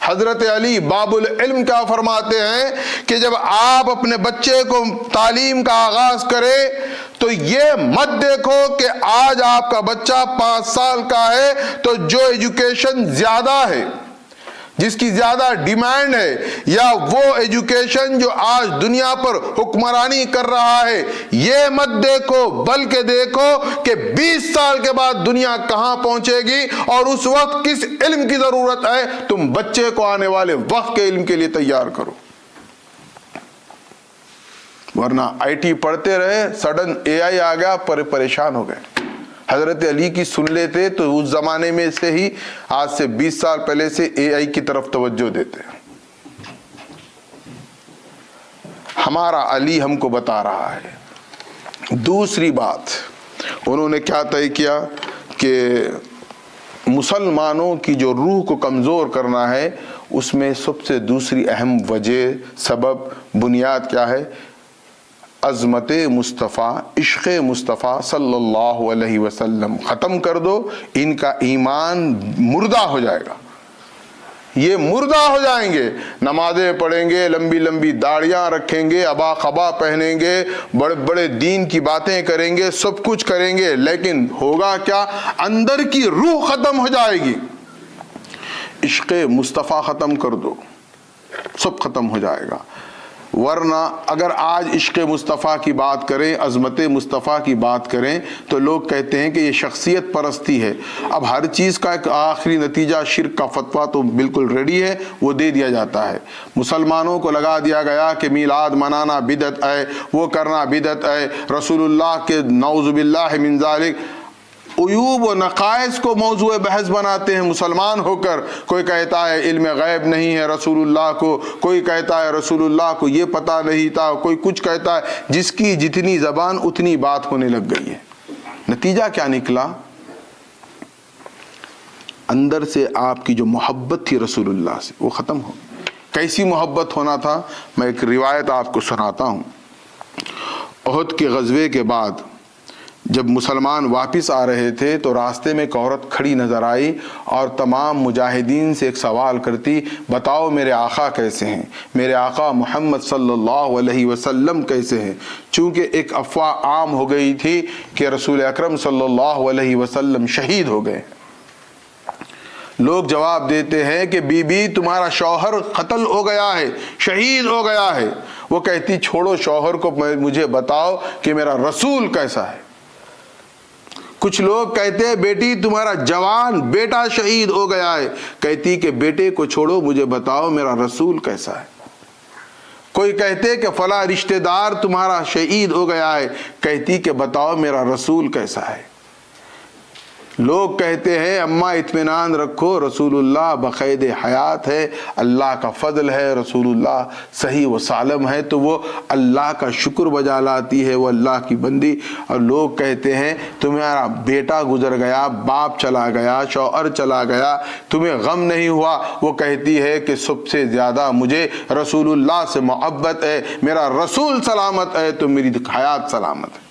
حضرت علی باب العلم کیا فرماتے ہیں کہ جب آپ اپنے بچے کو تعلیم کا آغاز کریں تو یہ مت دیکھو کہ آج آپ کا بچہ 5 سال کا ہے تو جو ایجوکیشن زیادہ ہے، جس کی زیادہ ڈیمانڈ ہے، یا وہ ایجوکیشن جو آج دنیا پر حکمرانی کر رہا ہے، یہ مت دیکھو، بلکہ دیکھو کہ 20 سال کے بعد دنیا کہاں پہنچے گی اور اس وقت کس علم کی ضرورت ہے۔ تم بچے کو آنے والے وقت کے علم کے لیے تیار کرو، ورنہ آئی ٹی پڑھتے رہے، سڈن اے آئی آ گیا، پریشان ہو گئے۔ حضرت علی کی سن لیتے تو اس زمانے میں سے ہی، آج سے 20 سال پہلے سے اے آئی کی طرف توجہ دیتے۔ ہمارا علی ہم کو بتا رہا ہے۔ دوسری بات انہوں نے کیا طے کیا کہ مسلمانوں کی جو روح کو کمزور کرنا ہے، اس میں سب سے دوسری اہم وجہ، سبب، بنیاد کیا ہے؟ عظمت مصطفیٰ، عشق مصطفیٰ صلی اللہ علیہ وسلم ختم کر دو، ان کا ایمان مردہ ہو جائے گا۔ یہ مردہ ہو جائیں گے، نمازیں پڑھیں گے، لمبی لمبی داڑیاں رکھیں گے، ابا خبا پہنیں گے، بڑے بڑے دین کی باتیں کریں گے، سب کچھ کریں گے، لیکن ہوگا کیا؟ اندر کی روح ختم ہو جائے گی۔ عشق مصطفیٰ ختم کر دو، سب ختم ہو جائے گا۔ ورنہ اگر آج عشق مصطفیٰ کی بات کریں، عظمت مصطفیٰ کی بات کریں، تو لوگ کہتے ہیں کہ یہ شخصیت پرستی ہے۔ اب ہر چیز کا ایک آخری نتیجہ شرک کا فتویٰ تو بالکل ریڈی ہے، وہ دے دیا جاتا ہے۔ مسلمانوں کو لگا دیا گیا کہ میلاد منانا بدعت ہے، وہ کرنا بدعت ہے، رسول اللہ کے نعوذ باللہ من ذالک عیوب و نقائص کو موضوع بحث بناتے ہیں مسلمان ہو کر۔ کوئی کہتا ہے علم غیب نہیں ہے رسول اللہ کو، کوئی کہتا ہے رسول اللہ کو یہ پتہ نہیں تھا، کوئی کچھ کہتا ہے۔ جس کی جتنی زبان اتنی بات ہونے لگ گئی ہے۔ نتیجہ کیا نکلا؟ اندر سے آپ کی جو محبت تھی رسول اللہ سے وہ ختم ہو گئی۔ کیسی محبت ہونا تھا؟ میں ایک روایت آپ کو سناتا ہوں۔ احد کے غزوے کے بعد جب مسلمان واپس آ رہے تھے تو راستے میں ایک عورت کھڑی نظر آئی اور تمام مجاہدین سے ایک سوال کرتی، بتاؤ میرے آقا کیسے ہیں، میرے آقا محمد صلی اللہ علیہ وسلم کیسے ہیں؟ چونکہ ایک افواہ عام ہو گئی تھی کہ رسول اکرم صلی اللہ علیہ وسلم شہید ہو گئے۔ لوگ جواب دیتے ہیں کہ بی بی تمہارا شوہر قتل ہو گیا ہے، شہید ہو گیا ہے۔ وہ کہتی چھوڑو شوہر کو، مجھے بتاؤ کہ میرا رسول کیسا ہے۔ کچھ لوگ کہتے ہیں بیٹی تمہارا جوان بیٹا شہید ہو گیا ہے، کہتی کہ بیٹے کو چھوڑو مجھے بتاؤ میرا رسول کیسا ہے۔ کوئی کہتے کہ فلاں رشتہ دار تمہارا شہید ہو گیا ہے، کہتی کہ بتاؤ میرا رسول کیسا ہے۔ لوگ کہتے ہیں اماں اطمینان رکھو، رسول اللہ بقید حیات ہے، اللہ کا فضل ہے، رسول اللہ صحیح و سالم ہے، تو وہ اللہ کا شکر بجا لاتی ہے، وہ اللہ کی بندی۔ اور لوگ کہتے ہیں تمہارا بیٹا گزر گیا، باپ چلا گیا، شوہر چلا گیا، تمہیں غم نہیں ہوا۔ وہ کہتی ہے کہ سب سے زیادہ مجھے رسول اللہ سے محبت ہے، میرا رسول سلامت ہے تو میری حیات سلامت ہے۔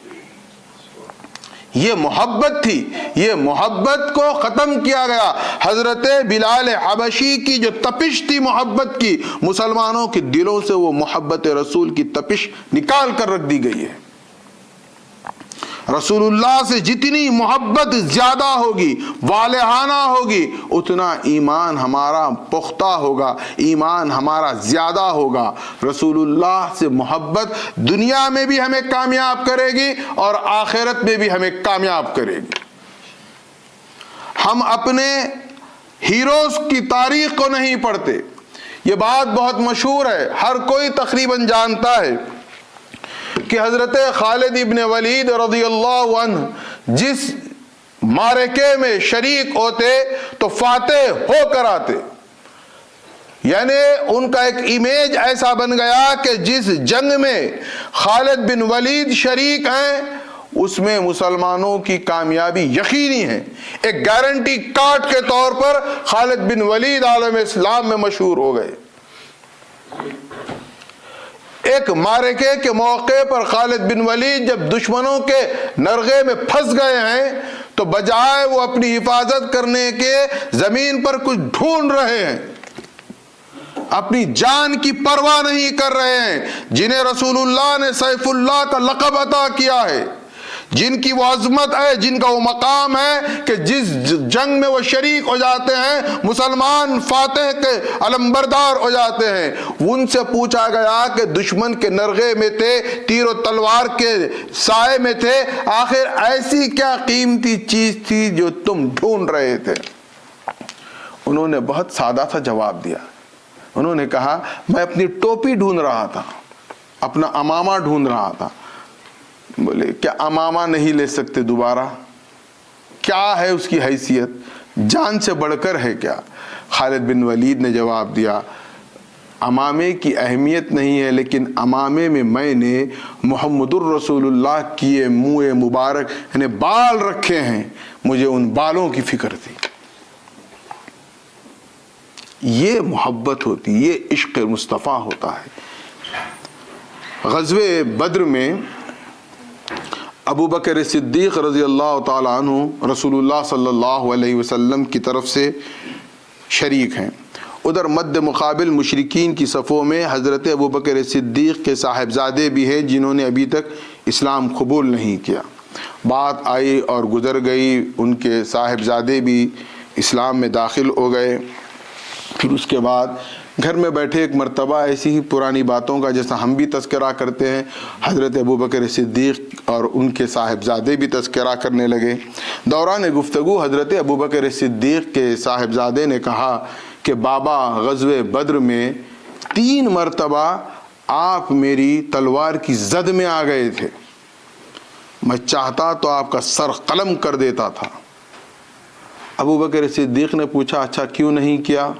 یہ محبت تھی، یہ محبت کو ختم کیا گیا۔ حضرت بلال حبشی کی جو تپش تھی محبت کی، مسلمانوں کے دلوں سے وہ محبت رسول کی تپش نکال کر رکھ دی گئی ہے۔ رسول اللہ سے جتنی محبت زیادہ ہوگی، والہانہ ہوگی، اتنا ایمان ہمارا پختہ ہوگا، ایمان ہمارا زیادہ ہوگا۔ رسول اللہ سے محبت دنیا میں بھی ہمیں کامیاب کرے گی اور آخرت میں بھی ہمیں کامیاب کرے گی۔ ہم اپنے ہیروز کی تاریخ کو نہیں پڑھتے، یہ بات بہت مشہور ہے، ہر کوئی تقریباً جانتا ہے کہ حضرت خالد ابن ولید رضی اللہ عنہ جس معرکے میں شریک ہوتے تو فاتح ہو کر آتے، یعنی ان کا ایک امیج ایسا بن گیا کہ جس جنگ میں خالد بن ولید شریک ہیں اس میں مسلمانوں کی کامیابی یقینی ہے۔ ایک گارنٹی کارڈ کے طور پر خالد بن ولید عالم اسلام میں مشہور ہو گئے۔ ایک معرکے کے موقع پر خالد بن ولید جب دشمنوں کے نرغے میں پھنس گئے ہیں تو بجائے وہ اپنی حفاظت کرنے کے زمین پر کچھ ڈھونڈ رہے ہیں، اپنی جان کی پرواہ نہیں کر رہے ہیں، جنہیں رسول اللہ نے سیف اللہ کا لقب عطا کیا ہے، جن کی وہ عظمت ہے، جن کا وہ مقام ہے کہ جس جنگ میں وہ شریک ہو جاتے ہیں مسلمان فاتح کے علمبردار ہو جاتے ہیں۔ ان سے پوچھا گیا کہ دشمن کے نرغے میں تھے، تیر و تلوار کے سائے میں تھے، آخر ایسی کیا قیمتی چیز تھی جو تم ڈھونڈ رہے تھے؟ انہوں نے بہت سادہ سا جواب دیا، انہوں نے کہا میں اپنی ٹوپی ڈھونڈ رہا تھا، اپنا امامہ ڈھونڈ رہا تھا۔ بولے کیا امامہ نہیں لے سکتے دوبارہ؟ کیا ہے اس کی حیثیت؟ جان سے بڑھ کر ہے کیا؟ خالد بن ولید نے جواب دیا امامے کی اہمیت نہیں ہے، لیکن امامے میں میں نے محمد الرسول اللہ کی منہ مبارک یعنی بال رکھے ہیں، مجھے ان بالوں کی فکر تھی۔ یہ محبت ہوتی، یہ عشق مصطفیٰ ہوتا ہے۔ غزوہ بدر میں ابو بکر صدیق رضی اللہ تعالیٰ عنہ رسول اللہ صلی اللہ علیہ وسلم کی طرف سے شریک ہیں۔ ادھر مد مقابل مشرکین کی صفوں میں حضرت ابوبکر صدیق کے صاحبزادے بھی ہیں جنہوں نے ابھی تک اسلام قبول نہیں کیا. بات آئی اور گزر گئی، ان کے صاحبزادے بھی اسلام میں داخل ہو گئے. پھر اس کے بعد گھر میں بیٹھے ایک مرتبہ ایسی ہی پرانی باتوں کا جیسا ہم بھی تذکرہ کرتے ہیں، حضرت ابوبکر صدیق اور ان کے صاحبزادے بھی تذکرہ کرنے لگے. دوران گفتگو حضرت ابوبکر صدیق کے صاحبزادے نے کہا کہ بابا، غزوہ بدر میں 3 مرتبہ آپ میری تلوار کی زد میں آ گئے تھے، میں چاہتا تو آپ کا سر قلم کر دیتا تھا. ابوبکر صدیق نے پوچھا اچھا کیوں نہیں کیا؟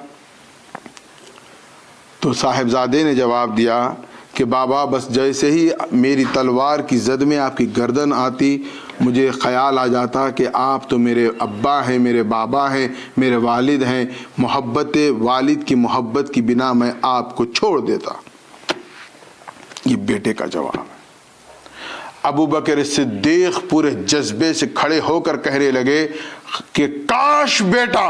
تو صاحبزادے نے جواب دیا کہ بابا بس جیسے ہی میری تلوار کی زد میں آپ کی گردن آتی مجھے خیال آ جاتا کہ آپ تو میرے ابا ہیں، میرے بابا ہیں، میرے والد ہیں، محبت والد کی محبت کی بنا میں آپ کو چھوڑ دیتا. یہ بیٹے کا جواب ہے. ابوبکر صدیق پورے جذبے سے کھڑے ہو کر کہنے لگے کہ کاش بیٹا،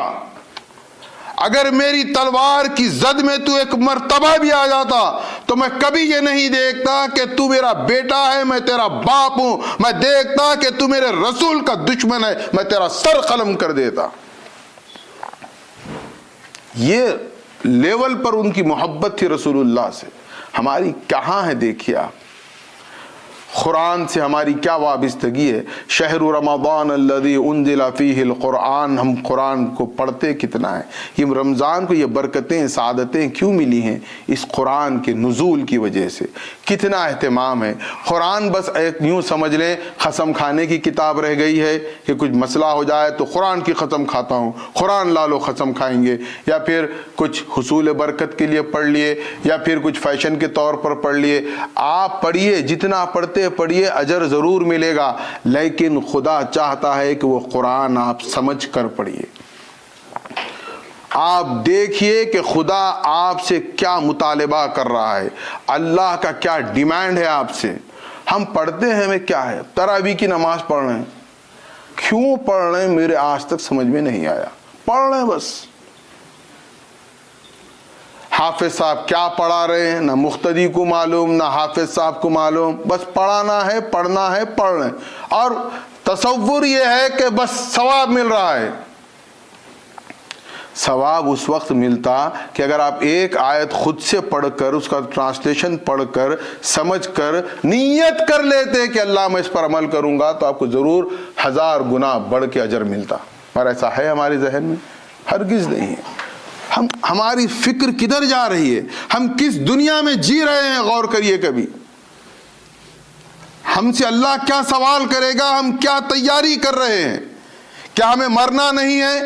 اگر میری تلوار کی زد میں تو ایک مرتبہ بھی آ جاتا تو میں کبھی یہ نہیں دیکھتا کہ تو میرا بیٹا ہے، میں تیرا باپ ہوں، میں دیکھتا کہ تو میرے رسول کا دشمن ہے، میں تیرا سر قلم کر دیتا. یہ لیول پر ان کی محبت تھی رسول اللہ سے. ہماری کہاں ہے دیکھیے آپ. قرآن سے ہماری کیا وابستگی ہے. شہر رمضان الذی انزل فیہ القرآن، ہم قرآن کو پڑھتے کتنا ہے. یہ رمضان کو یہ برکتیں سعادتیں کیوں ملی ہیں؟ اس قرآن کے نزول کی وجہ سے. کتنا اہتمام ہے. قرآن بس ایک یوں سمجھ لیں قسم کھانے کی کتاب رہ گئی ہے کہ کچھ مسئلہ ہو جائے تو قرآن کی قسم کھاتا ہوں، قرآن لا لو قسم کھائیں گے، یا پھر کچھ حصول برکت کے لیے پڑھ لیے، یا پھر کچھ فیشن کے طور پر پڑھ لیے. آپ پڑھیے، جتنا پڑھتے پڑھیے اجر ضرور ملے گا، لیکن خدا چاہتا ہے کہ وہ قرآن آپ سمجھ کر پڑھیے. آپ دیکھیے کہ خدا آپ سے کیا مطالبہ کر رہا ہے، اللہ کا کیا ڈیمانڈ ہے آپ سے. ہم پڑھتے ہیں، ہمیں کیا ہے، تراویح کی نماز پڑھ رہے ہیں، کیوں پڑھ رہے ہیں میرے آج تک سمجھ میں نہیں آیا، پڑھ رہے ہیں بس. حافظ صاحب کیا پڑھا رہے ہیں، نہ مقتدی کو معلوم نہ حافظ صاحب کو معلوم، بس پڑھانا ہے، پڑھنا ہے، پڑھ رہے ہیں. اور تصور یہ ہے کہ بس ثواب مل رہا ہے. ثواب اس وقت ملتا کہ اگر آپ ایک آیت خود سے پڑھ کر اس کا ٹرانسلیشن پڑھ کر سمجھ کر نیت کر لیتے کہ اللہ میں اس پر عمل کروں گا تو آپ کو ضرور 1000 گنا بڑھ کے اجر ملتا. اور ایسا ہے ہمارے ذہن میں؟ ہرگز نہیں ہے. ہماری فکر کدھر جا رہی ہے، ہم کس دنیا میں جی رہے ہیں، غور کریے کبھی. ہم سے اللہ کیا سوال کرے گا، ہم کیا تیاری کر رہے ہیں. کیا ہمیں مرنا نہیں ہے؟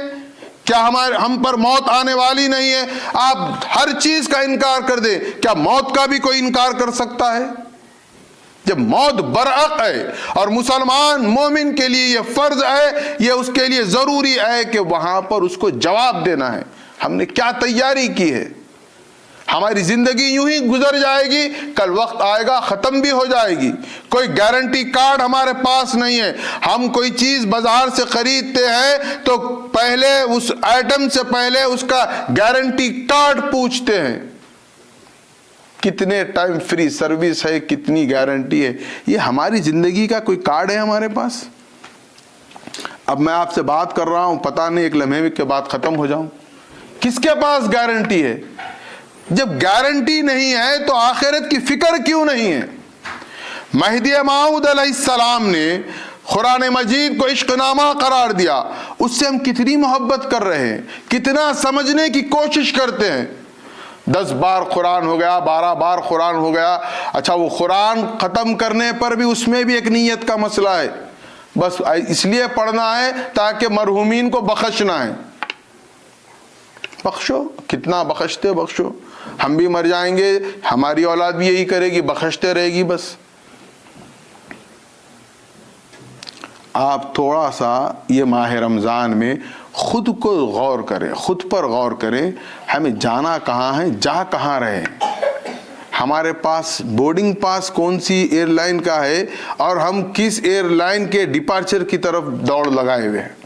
کیا ہم پر موت آنے والی نہیں ہے؟ آپ ہر چیز کا انکار کر دیں، کیا موت کا بھی کوئی انکار کر سکتا ہے؟ جب موت برحق ہے اور مسلمان مومن کے لیے یہ فرض ہے، یہ اس کے لیے ضروری ہے کہ وہاں پر اس کو جواب دینا ہے. ہم نے کیا تیاری کی ہے؟ ہماری زندگی یوں ہی گزر جائے گی، کل وقت آئے گا ختم بھی ہو جائے گی. کوئی گارنٹی کارڈ ہمارے پاس نہیں ہے. ہم کوئی چیز بازار سے خریدتے ہیں تو پہلے اس آئٹم سے پہلے اس کا گارنٹی کارڈ پوچھتے ہیں، کتنے ٹائم فری سروس ہے، کتنی گارنٹی ہے. یہ ہماری زندگی کا کوئی کارڈ ہے ہمارے پاس؟ اب میں آپ سے بات کر رہا ہوں، پتہ نہیں ایک لمحے کے بعد ختم ہو جاؤں. کس کے پاس گارنٹی ہے؟ جب گارنٹی نہیں ہے تو آخرت کی فکر کیوں نہیں ہے؟ مہدی موعود علیہ السلام نے قرآن مجید کو عشق نامہ قرار دیا. اس سے ہم کتنی محبت کر رہے ہیں، کتنا سمجھنے کی کوشش کرتے ہیں. 10 بار قرآن ہو گیا، 12 بار قرآن ہو گیا. اچھا وہ قرآن ختم کرنے پر بھی اس میں بھی ایک نیت کا مسئلہ ہے. بس اس لیے پڑھنا ہے تاکہ مرحومین کو بخشنا ہے. بخشو، کتنا بخشتے بخشو. ہم بھی مر جائیں گے، ہماری اولاد بھی یہی کرے گی، بخشتے رہے گی بس. آپ تھوڑا سا یہ ماہ رمضان میں خود کو غور کریں، خود پر غور کریں. ہمیں جانا کہاں ہے، جا کہاں رہے. ہمارے پاس بورڈنگ پاس کون سی ایئر لائن کا ہے اور ہم کس ایئر لائن کے ڈپارچر کی طرف دوڑ لگائے ہوئے ہیں.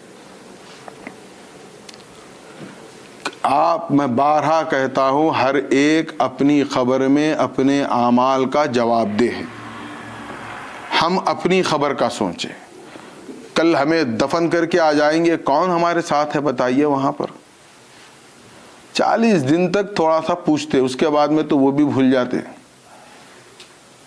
آپ میں بارہا کہتا ہوں ہر ایک اپنی خبر میں اپنے اعمال کا جواب دہ ہے. ہم اپنی خبر کا سوچیں. کل ہمیں دفن کر کے آ جائیں گے, کون ہمارے ساتھ ہے بتائیے وہاں پر. 40 دن تک تھوڑا سا پوچھتے, اس کے بعد میں تو وہ بھی بھول جاتے.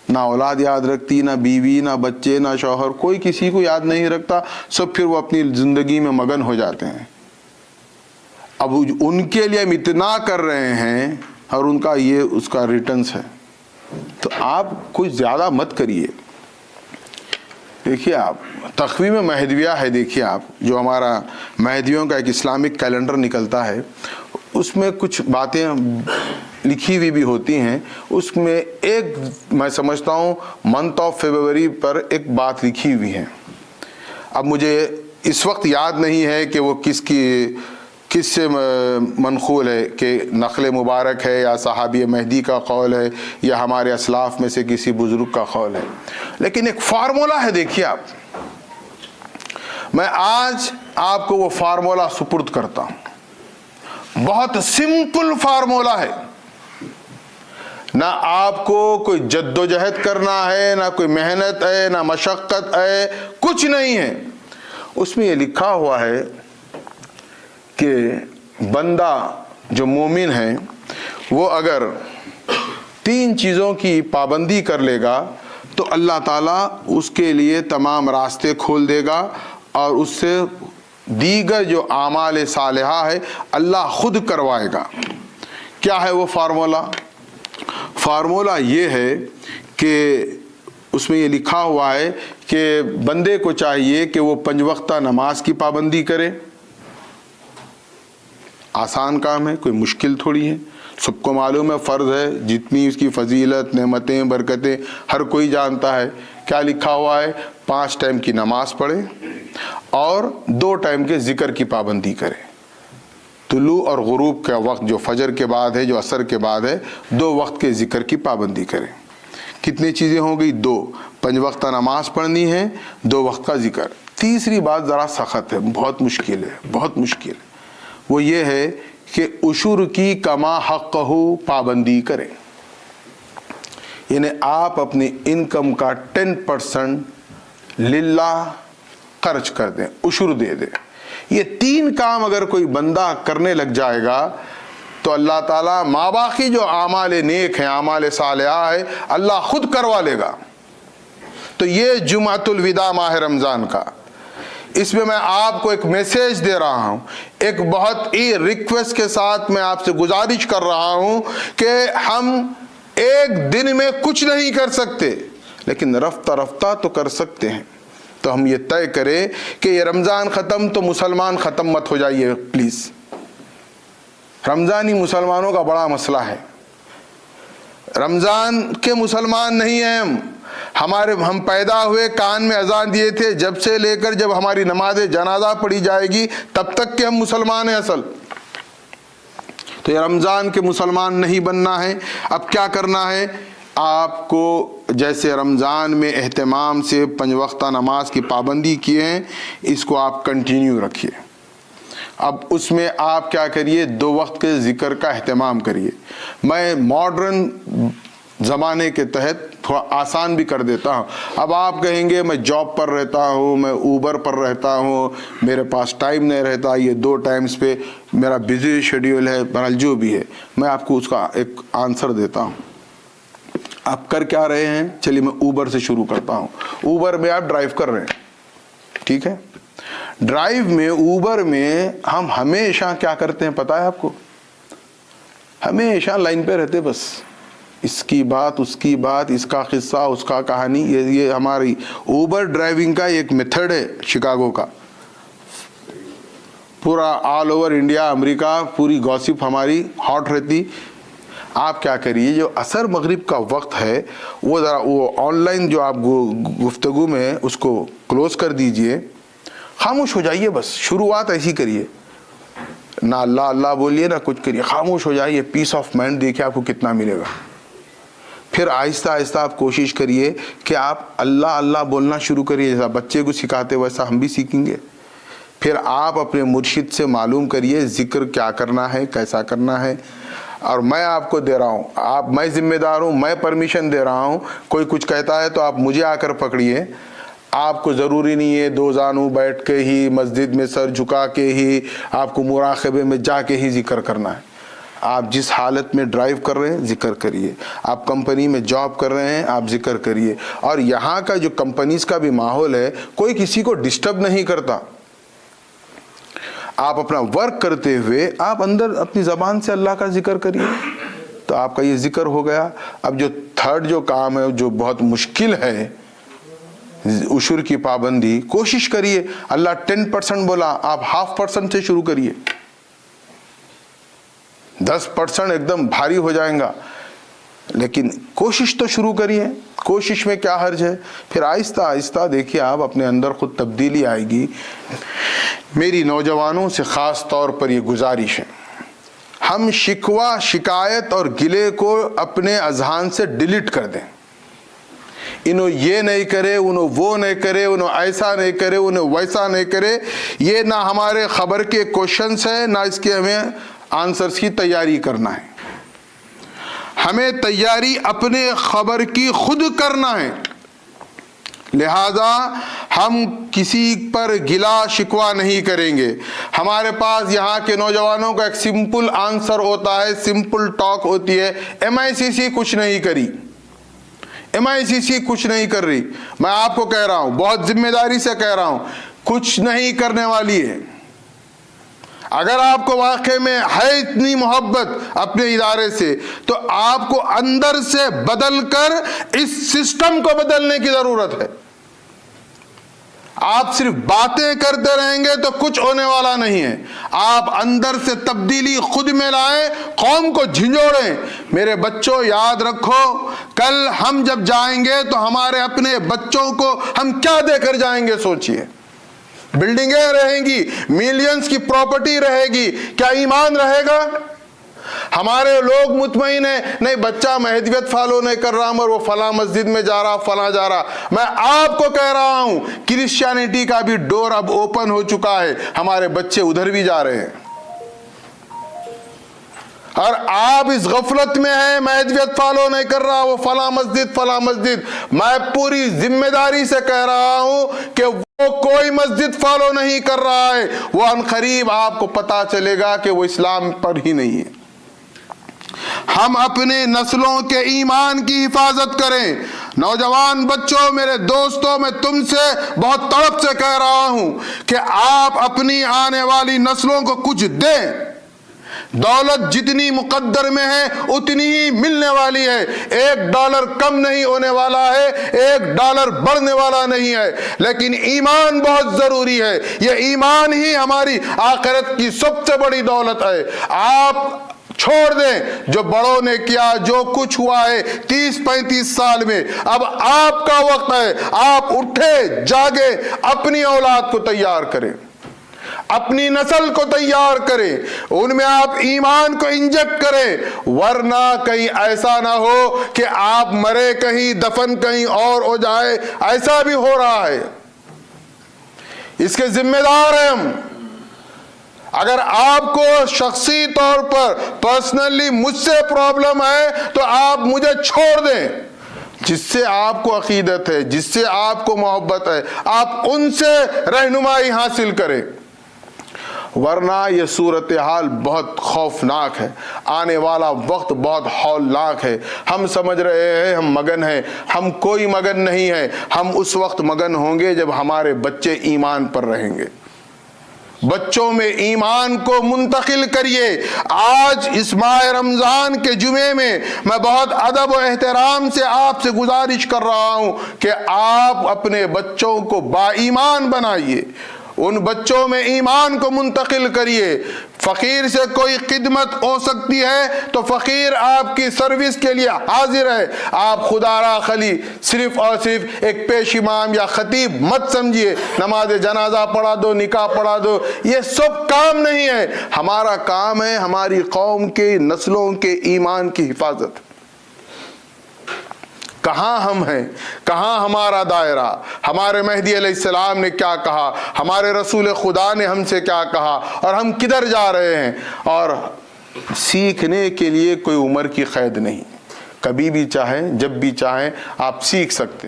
نہ اولاد یاد رکھتی, نہ بیوی, نہ بچے, نہ شوہر, کوئی کسی کو یاد نہیں رکھتا. سب پھر وہ اپنی زندگی میں مگن ہو جاتے ہیں. اب ان کے لیے ہم اتنا کر رہے ہیں اور ان کا یہ اس کا ریٹرنز ہے. تو آپ کچھ زیادہ مت کریے. دیکھیے آپ تقویم مہدویہ ہے, دیکھیے آپ جو ہمارا مہدیوں کا ایک اسلامک کیلنڈر نکلتا ہے, اس میں کچھ باتیں لکھی ہوئی بھی ہوتی ہیں. اس میں ایک میں سمجھتا ہوں منتھ آف فیبروری پر ایک بات لکھی ہوئی ہے. اب مجھے اس وقت یاد نہیں ہے کہ وہ کس سے منقول ہے, کہ نقل مبارک ہے یا صحابی مہدی کا قول ہے یا ہمارے اسلاف میں سے کسی بزرگ کا قول ہے. لیکن ایک فارمولا ہے, دیکھیے آپ, میں آج آپ کو وہ فارمولا سپرد کرتا ہوں. بہت سمپل فارمولا ہے. نہ آپ کو کوئی جد و جہد کرنا ہے, نہ کوئی محنت ہے, نہ مشقت ہے, کچھ نہیں ہے. اس میں یہ لکھا ہوا ہے کہ بندہ جو مومن ہے وہ اگر 3 چیزوں کی پابندی کر لے گا تو اللہ تعالیٰ اس کے لیے تمام راستے کھول دے گا, اور اس سے دیگر جو اعمال صالحہ ہے اللہ خود کروائے گا. کیا ہے وہ فارمولا؟ فارمولا یہ ہے کہ اس میں یہ لکھا ہوا ہے کہ بندے کو چاہیے کہ وہ 5 وقتہ نماز کی پابندی کرے. آسان کام ہے, کوئی مشکل تھوڑی ہے. سب کو معلوم ہے فرض ہے, جتنی اس کی فضیلت, نعمتیں, برکتیں ہر کوئی جانتا ہے. کیا لکھا ہوا ہے؟ 5 ٹائم کی نماز پڑھے اور 2 ٹائم کے ذکر کی پابندی کرے. طلوع اور غروب کا وقت جو فجر کے بعد ہے, جو عصر کے بعد ہے, 2 وقت کے ذکر کی پابندی کرے. کتنی چیزیں ہو گئی؟ 2. 5 وقتہ نماز پڑھنی ہے, 2 وقت کا ذکر. تیسری بات ذرا سخت ہے, بہت مشکل ہے, بہت مشکل ہے. وہ یہ ہے کہ عشر کی کما حقہ پابندی کریں. یعنی آپ اپنی انکم کا 10% للہ خرچ کر دیں, عشر دے دیں. یہ 3 کام اگر کوئی بندہ کرنے لگ جائے گا تو اللہ تعالیٰ ماباقی جو اعمال نیک ہیں, اعمال صالحہ ہے, اللہ خود کروا لے گا. تو یہ جمعۃ الوداع ماہ رمضان کا, اس میں آپ کو ایک میسیج دے رہا ہوں, ایک بہت ہی ریکویسٹ کے ساتھ میں آپ سے گزارش کر رہا ہوں کہ ہم ایک دن میں کچھ نہیں کر سکتے, لیکن رفتہ رفتہ تو کر سکتے ہیں. تو ہم یہ طے کریں کہ یہ رمضان ختم تو مسلمان ختم مت ہو جائیے پلیز. رمضانی مسلمانوں کا بڑا مسئلہ ہے. رمضان کے مسلمان نہیں ہیں ہم پیدا ہوئے کان میں اذان دیے تھے, جب سے لے کر جب ہماری نماز جنازہ پڑھی جائے گی تب تک کہ ہم مسلمان ہیں اصل. تو یہ رمضان کے مسلمان نہیں بننا ہے. اب کیا کرنا ہے؟ آپ کو جیسے رمضان میں اہتمام سے 5 وقتہ نماز کی پابندی کیے ہیں, اس کو آپ کنٹینیو رکھیے. اب اس میں آپ کیا کریے؟ 2 وقت کے ذکر کا اہتمام کریے. میں ماڈرن زمانے کے تحت تھوڑا آسان بھی کر دیتا ہوں. اب آپ کہیں گے میں جاب پر رہتا ہوں, میں اوبر پر رہتا ہوں, میرے پاس ٹائم نہیں رہتا, یہ 2 ٹائمز پہ میرا بزی شیڈیول ہے, بہرحال جو بھی ہے, میں آپ کو اس کا ایک آنسر دیتا ہوں. آپ کر کیا رہے ہیں؟ چلیے میں اوبر سے شروع کرتا ہوں. اوبر میں آپ ڈرائیو کر رہے ہیں, ٹھیک ہے. ڈرائیو میں, اوبر میں ہم ہمیشہ کیا کرتے ہیں پتہ ہے آپ کو؟ ہمیشہ لائن پہ رہتے, بس اس کی بات, اس کی بات, اس کا قصہ, اس کا کہانی. یہ ہماری اوبر ڈرائیونگ کا ایک میتھڈ ہے شکاگو کا. پورا آل اوور انڈیا, امریکہ, پوری گوسپ ہماری ہاٹ رہتی. آپ کیا کریے, جو عصر مغرب کا وقت ہے وہ ذرا وہ آن لائن جو آپ گفتگو میں اس کو کلوز کر دیجئے, خاموش ہو جائیے. بس شروعات ایسی کریے, نہ اللہ اللہ بولیے نہ کچھ کریے, خاموش ہو جائیے. پیس آف مائنڈ دیکھیں آپ کو کتنا ملے گا. پھر آہستہ آہستہ آپ کوشش کریے کہ آپ اللہ اللہ بولنا شروع کریے. جیسا بچے کو سکھاتے ویسا ہم بھی سیکھیں گے پھر آپ اپنے مرشد سے معلوم کریے ذکر کیا کرنا ہے، کیسا کرنا ہے، اور میں آپ کو دے رہا ہوں، میں ذمہ دار ہوں، میں پرمیشن دے رہا ہوں۔ کوئی کچھ کہتا ہے تو آپ مجھے آ کر پکڑیے، آپ کو ضروری نہیں ہے دو زانو بیٹھ کے ہی مسجد میں سر جھکا کے ہی آپ کو مراقبے میں جا کے ہی ذکر کرنا ہے۔ آپ جس حالت میں ڈرائیو کر رہے ہیں ذکر کریے، آپ کمپنی میں جاب کر رہے ہیں آپ ذکر کریے، اور یہاں کا جو کمپنیز کا بھی ماحول ہے کوئی کسی کو ڈسٹرب نہیں کرتا۔ آپ اپنا ورک کرتے ہوئے آپ اندر اپنی زبان سے اللہ کا ذکر کریے، تو آپ کا یہ ذکر ہو گیا۔ اب جو تھرڈ جو کام ہے جو بہت مشکل ہے، عشر کی پابندی، کوشش کریے، اللہ 10% بولا، آپ 0.5% سے شروع کریے، 10% ایک دم بھاری ہو جائیں گا، لیکن کوشش تو شروع کریے، کوشش میں کیا حرج ہے، پھر آہستہ آہستہ دیکھیے آپ اپنے اندر خود تبدیلی آئے گی۔ میری نوجوانوں سے خاص طور پر یہ گزارش ہے، ہم شکوہ، شکایت اور گلے کو اپنے اذہان سے ڈیلیٹ کر دیں۔ انہوں یہ نہیں کرے، انہوں وہ نہیں کرے، انہوں ایسا نہیں کرے، انہوں ویسا نہیں کرے، یہ نہ ہمارے خبر کے کوشچنس ہیں، نہ اس کے ہمیں آنسرز کی تیاری کرنا ہے۔ ہمیں تیاری اپنے خبر کی خود کرنا ہے، لہذا ہم کسی پر گلا شکوہ نہیں کریں گے۔ ہمارے پاس یہاں کے نوجوانوں کا ایک سمپل آنسر ہوتا ہے، سمپل ٹاک ہوتی ہے، MICC کچھ نہیں کری، MICC کچھ نہیں کر رہی۔ میں آپ کو کہہ رہا ہوں، بہت ذمہ داری سے کہہ رہا ہوں، کچھ نہیں کرنے والی ہے۔ اگر آپ کو واقعے میں ہے اتنی محبت اپنے ادارے سے تو آپ کو اندر سے بدل کر اس سسٹم کو بدلنے کی ضرورت ہے۔ آپ صرف باتیں کرتے رہیں گے تو کچھ ہونے والا نہیں ہے۔ آپ اندر سے تبدیلی خود میں لائیں، قوم کو جھنجھوڑیں۔ میرے بچوں یاد رکھو، کل ہم جب جائیں گے تو ہمارے اپنے بچوں کو ہم کیا دے کر جائیں گے، سوچئے۔ بلڈنگیں رہیں گی، ملینز کی پراپرٹی رہے گی، کیا ایمان رہے گا؟ ہمارے لوگ مطمئن ہیں، نہیں بچہ مہدویت فالو نہیں کر رہا مگر وہ فلاں مسجد میں جا رہا، فلاں جا رہا۔ میں آپ کو کہہ رہا ہوں کرسچینٹی کا بھی ڈور اب اوپن ہو چکا ہے، ہمارے بچے ادھر بھی جا رہے ہیں، اور آپ اس غفلت میں ہیں، مہدویت فالو نہیں کر رہا، وہ فلاں مسجد فلاں مسجد۔ میں پوری ذمہ داری سے کہہ رہا ہوں کہ وہ کوئی مسجد فالو نہیں کر رہا ہے، وہ عنقریب آپ کو پتا چلے گا کہ وہ اسلام پر ہی نہیں ہے۔ ہم اپنے نسلوں کے ایمان کی حفاظت کریں۔ نوجوان بچوں، میرے دوستوں، میں تم سے بہت تڑپ سے کہہ رہا ہوں کہ آپ اپنی آنے والی نسلوں کو کچھ دیں۔ دولت جتنی مقدر میں ہے اتنی ہی ملنے والی ہے، $1 کم نہیں ہونے والا ہے، $1 بڑھنے والا نہیں ہے، لیکن ایمان بہت ضروری ہے۔ یہ ایمان ہی ہماری آخرت کی سب سے بڑی دولت ہے۔ آپ چھوڑ دیں جو بڑوں نے کیا، جو کچھ ہوا ہے 30-35 سال میں، اب آپ کا وقت ہے، آپ اٹھے جاگے، اپنی اولاد کو تیار کریں، اپنی نسل کو تیار کریں، ان میں آپ ایمان کو انجیکٹ کریں، ورنہ کہیں ایسا نہ ہو کہ آپ مرے کہیں، دفن کہیں اور ہو جائے۔ ایسا بھی ہو رہا ہے، اس کے ذمہ دار ہیں ہم۔ اگر آپ کو شخصی طور پر پرسنلی مجھ سے پرابلم ہے تو آپ مجھے چھوڑ دیں، جس سے آپ کو عقیدت ہے، جس سے آپ کو محبت ہے، آپ ان سے رہنمائی حاصل کریں، ورنہ یہ صورتحال بہت خوفناک ہے، آنے والا وقت بہت ہولناک ہے۔ ہم سمجھ رہے ہیں ہم مگن ہیں، ہم کوئی مگن نہیں ہے۔ ہم اس وقت مگن ہوں گے جب ہمارے بچے ایمان پر رہیں گے۔ بچوں میں ایمان کو منتقل کریے۔ آج اس ماہ رمضان کے جمعے میں میں بہت ادب و احترام سے آپ سے گزارش کر رہا ہوں کہ آپ اپنے بچوں کو با ایمان بنائیے، ان بچوں میں ایمان کو منتقل کریے۔ فقیر سے کوئی خدمت ہو سکتی ہے تو فقیر آپ کی سروس کے لیے حاضر ہے۔ آپ خدا را خلی صرف اور صرف ایک پیش امام یا خطیب مت سمجھیے، نماز جنازہ پڑھا دو، نکاح پڑھا دو، یہ سب کام نہیں ہے۔ ہمارا کام ہے ہماری قوم کے نسلوں کے ایمان کی حفاظت۔ کہاں ہم ہیں، کہاں ہمارا دائرہ، ہمارے مہدی علیہ السلام نے کیا کہا، ہمارے رسول خدا نے ہم سے کیا کہا، اور ہم کدھر جا رہے ہیں۔ اور سیکھنے کے لیے کوئی عمر کی قید نہیں، کبھی بھی چاہیں جب بھی چاہیں آپ سیکھ سکتے ہیں۔